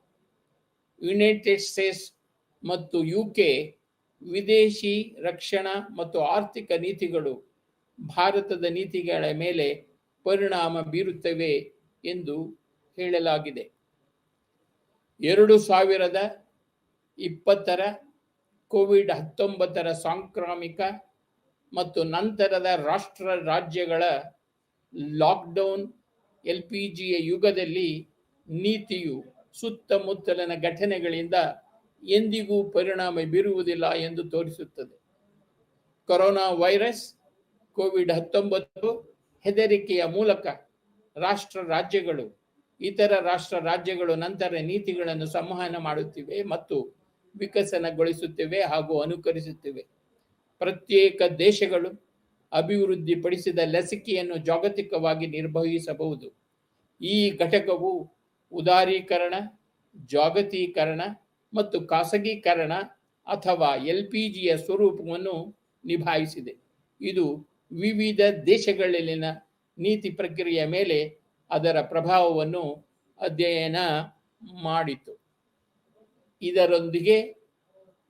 ಯುನೈಟೆಡ್ ಸ್ಟೇಟ್ಸ್ ಮತ್ತು UK ವಿದೇಶಿ ರಕ್ಷಣಾ ಮತ್ತು ಆರ್ಥಿಕ ನೀತಿಗಳು ಭಾರತದ ನೀತಿಗಳ ಮೇಲೆ ಪರಿಣಾಮ ಬೀರುತ್ತವೆ ಎಂದು ಹೇಳಲಾಗಿದೆ. 2020 ಕೋವಿಡ್-19 ಸಾಂಕ್ರಾಮಿಕ ಮತ್ತು ನಂತರದ ರಾಜ್ಯಗಳ ಲಾಕ್ಡೌನ್ LPGಯ ಯುಗದಲ್ಲಿ ನೀತಿಯು ಸುತ್ತಮುತ್ತಲಿನ ಘಟನೆಗಳಿಂದ ಎಂದಿಗೂ ಪರಿಣಾಮ ಬೀರುವುದಿಲ್ಲ ಎಂದು ತೋರಿಸುತ್ತದೆ. ಕೊರೋನಾ ವೈರಸ್ ಕೋವಿಡ್-19 ಹೆದರಿಕೆಯ ಮೂಲಕ ಇತರ ರಾಜ್ಯಗಳು ನಂತರ ನೀತಿಗಳನ್ನು ಸಂವಹನ ಮಾಡುತ್ತಿವೆ ಮತ್ತು ವಿಕಸನಗೊಳಿಸುತ್ತಿವೆ ಹಾಗೂ ಅನುಕರಿಸುತ್ತಿವೆ. ಪ್ರತ್ಯೇಕ ದೇಶಗಳು ಅಭಿವೃದ್ಧಿಪಡಿಸಿದ ಲಸಿಕೆಯನ್ನು ಜಾಗತಿಕವಾಗಿ ನಿರ್ವಹಿಸಬಹುದು. ಈ ಘಟಕವು ಉದಾರೀಕರಣ, ಜಾಗತೀಕರಣ ಮತ್ತು ಖಾಸಗೀಕರಣ ಅಥವಾ LPGಯ ಸ್ವರೂಪವನ್ನು ನಿಭಾಯಿಸಿದೆ. ಇದು ವಿವಿಧ ದೇಶಗಳಲ್ಲಿನ ನೀತಿ ಪ್ರಕ್ರಿಯೆಯ ಮೇಲೆ ಅದರ ಪ್ರಭಾವವನ್ನು ಅಧ್ಯಯನ ಮಾಡಿತು. ಇದರೊಂದಿಗೆ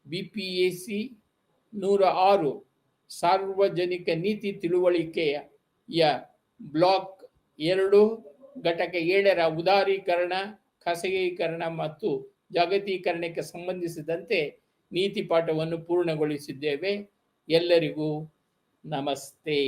BPAC 106 ಸಾರ್ವಜನಿಕ ನೀತಿ ತಿಳುವಳಿಕೆಯ ಬ್ಲಾಕ್ 2 ಘಟಕ 7ರ ಉದಾರೀಕರಣ, ಖಾಸಗೀಕರಣ ಮತ್ತು ಜಾಗತೀಕರಣಕ್ಕೆ ಸಂಬಂಧಿಸಿದಂತೆ ನೀತಿ ಪಾಠವನ್ನು ಪೂರ್ಣಗೊಳಿಸಿದ್ದೇವೆ. ಎಲ್ಲರಿಗೂ ನಮಸ್ತೆ.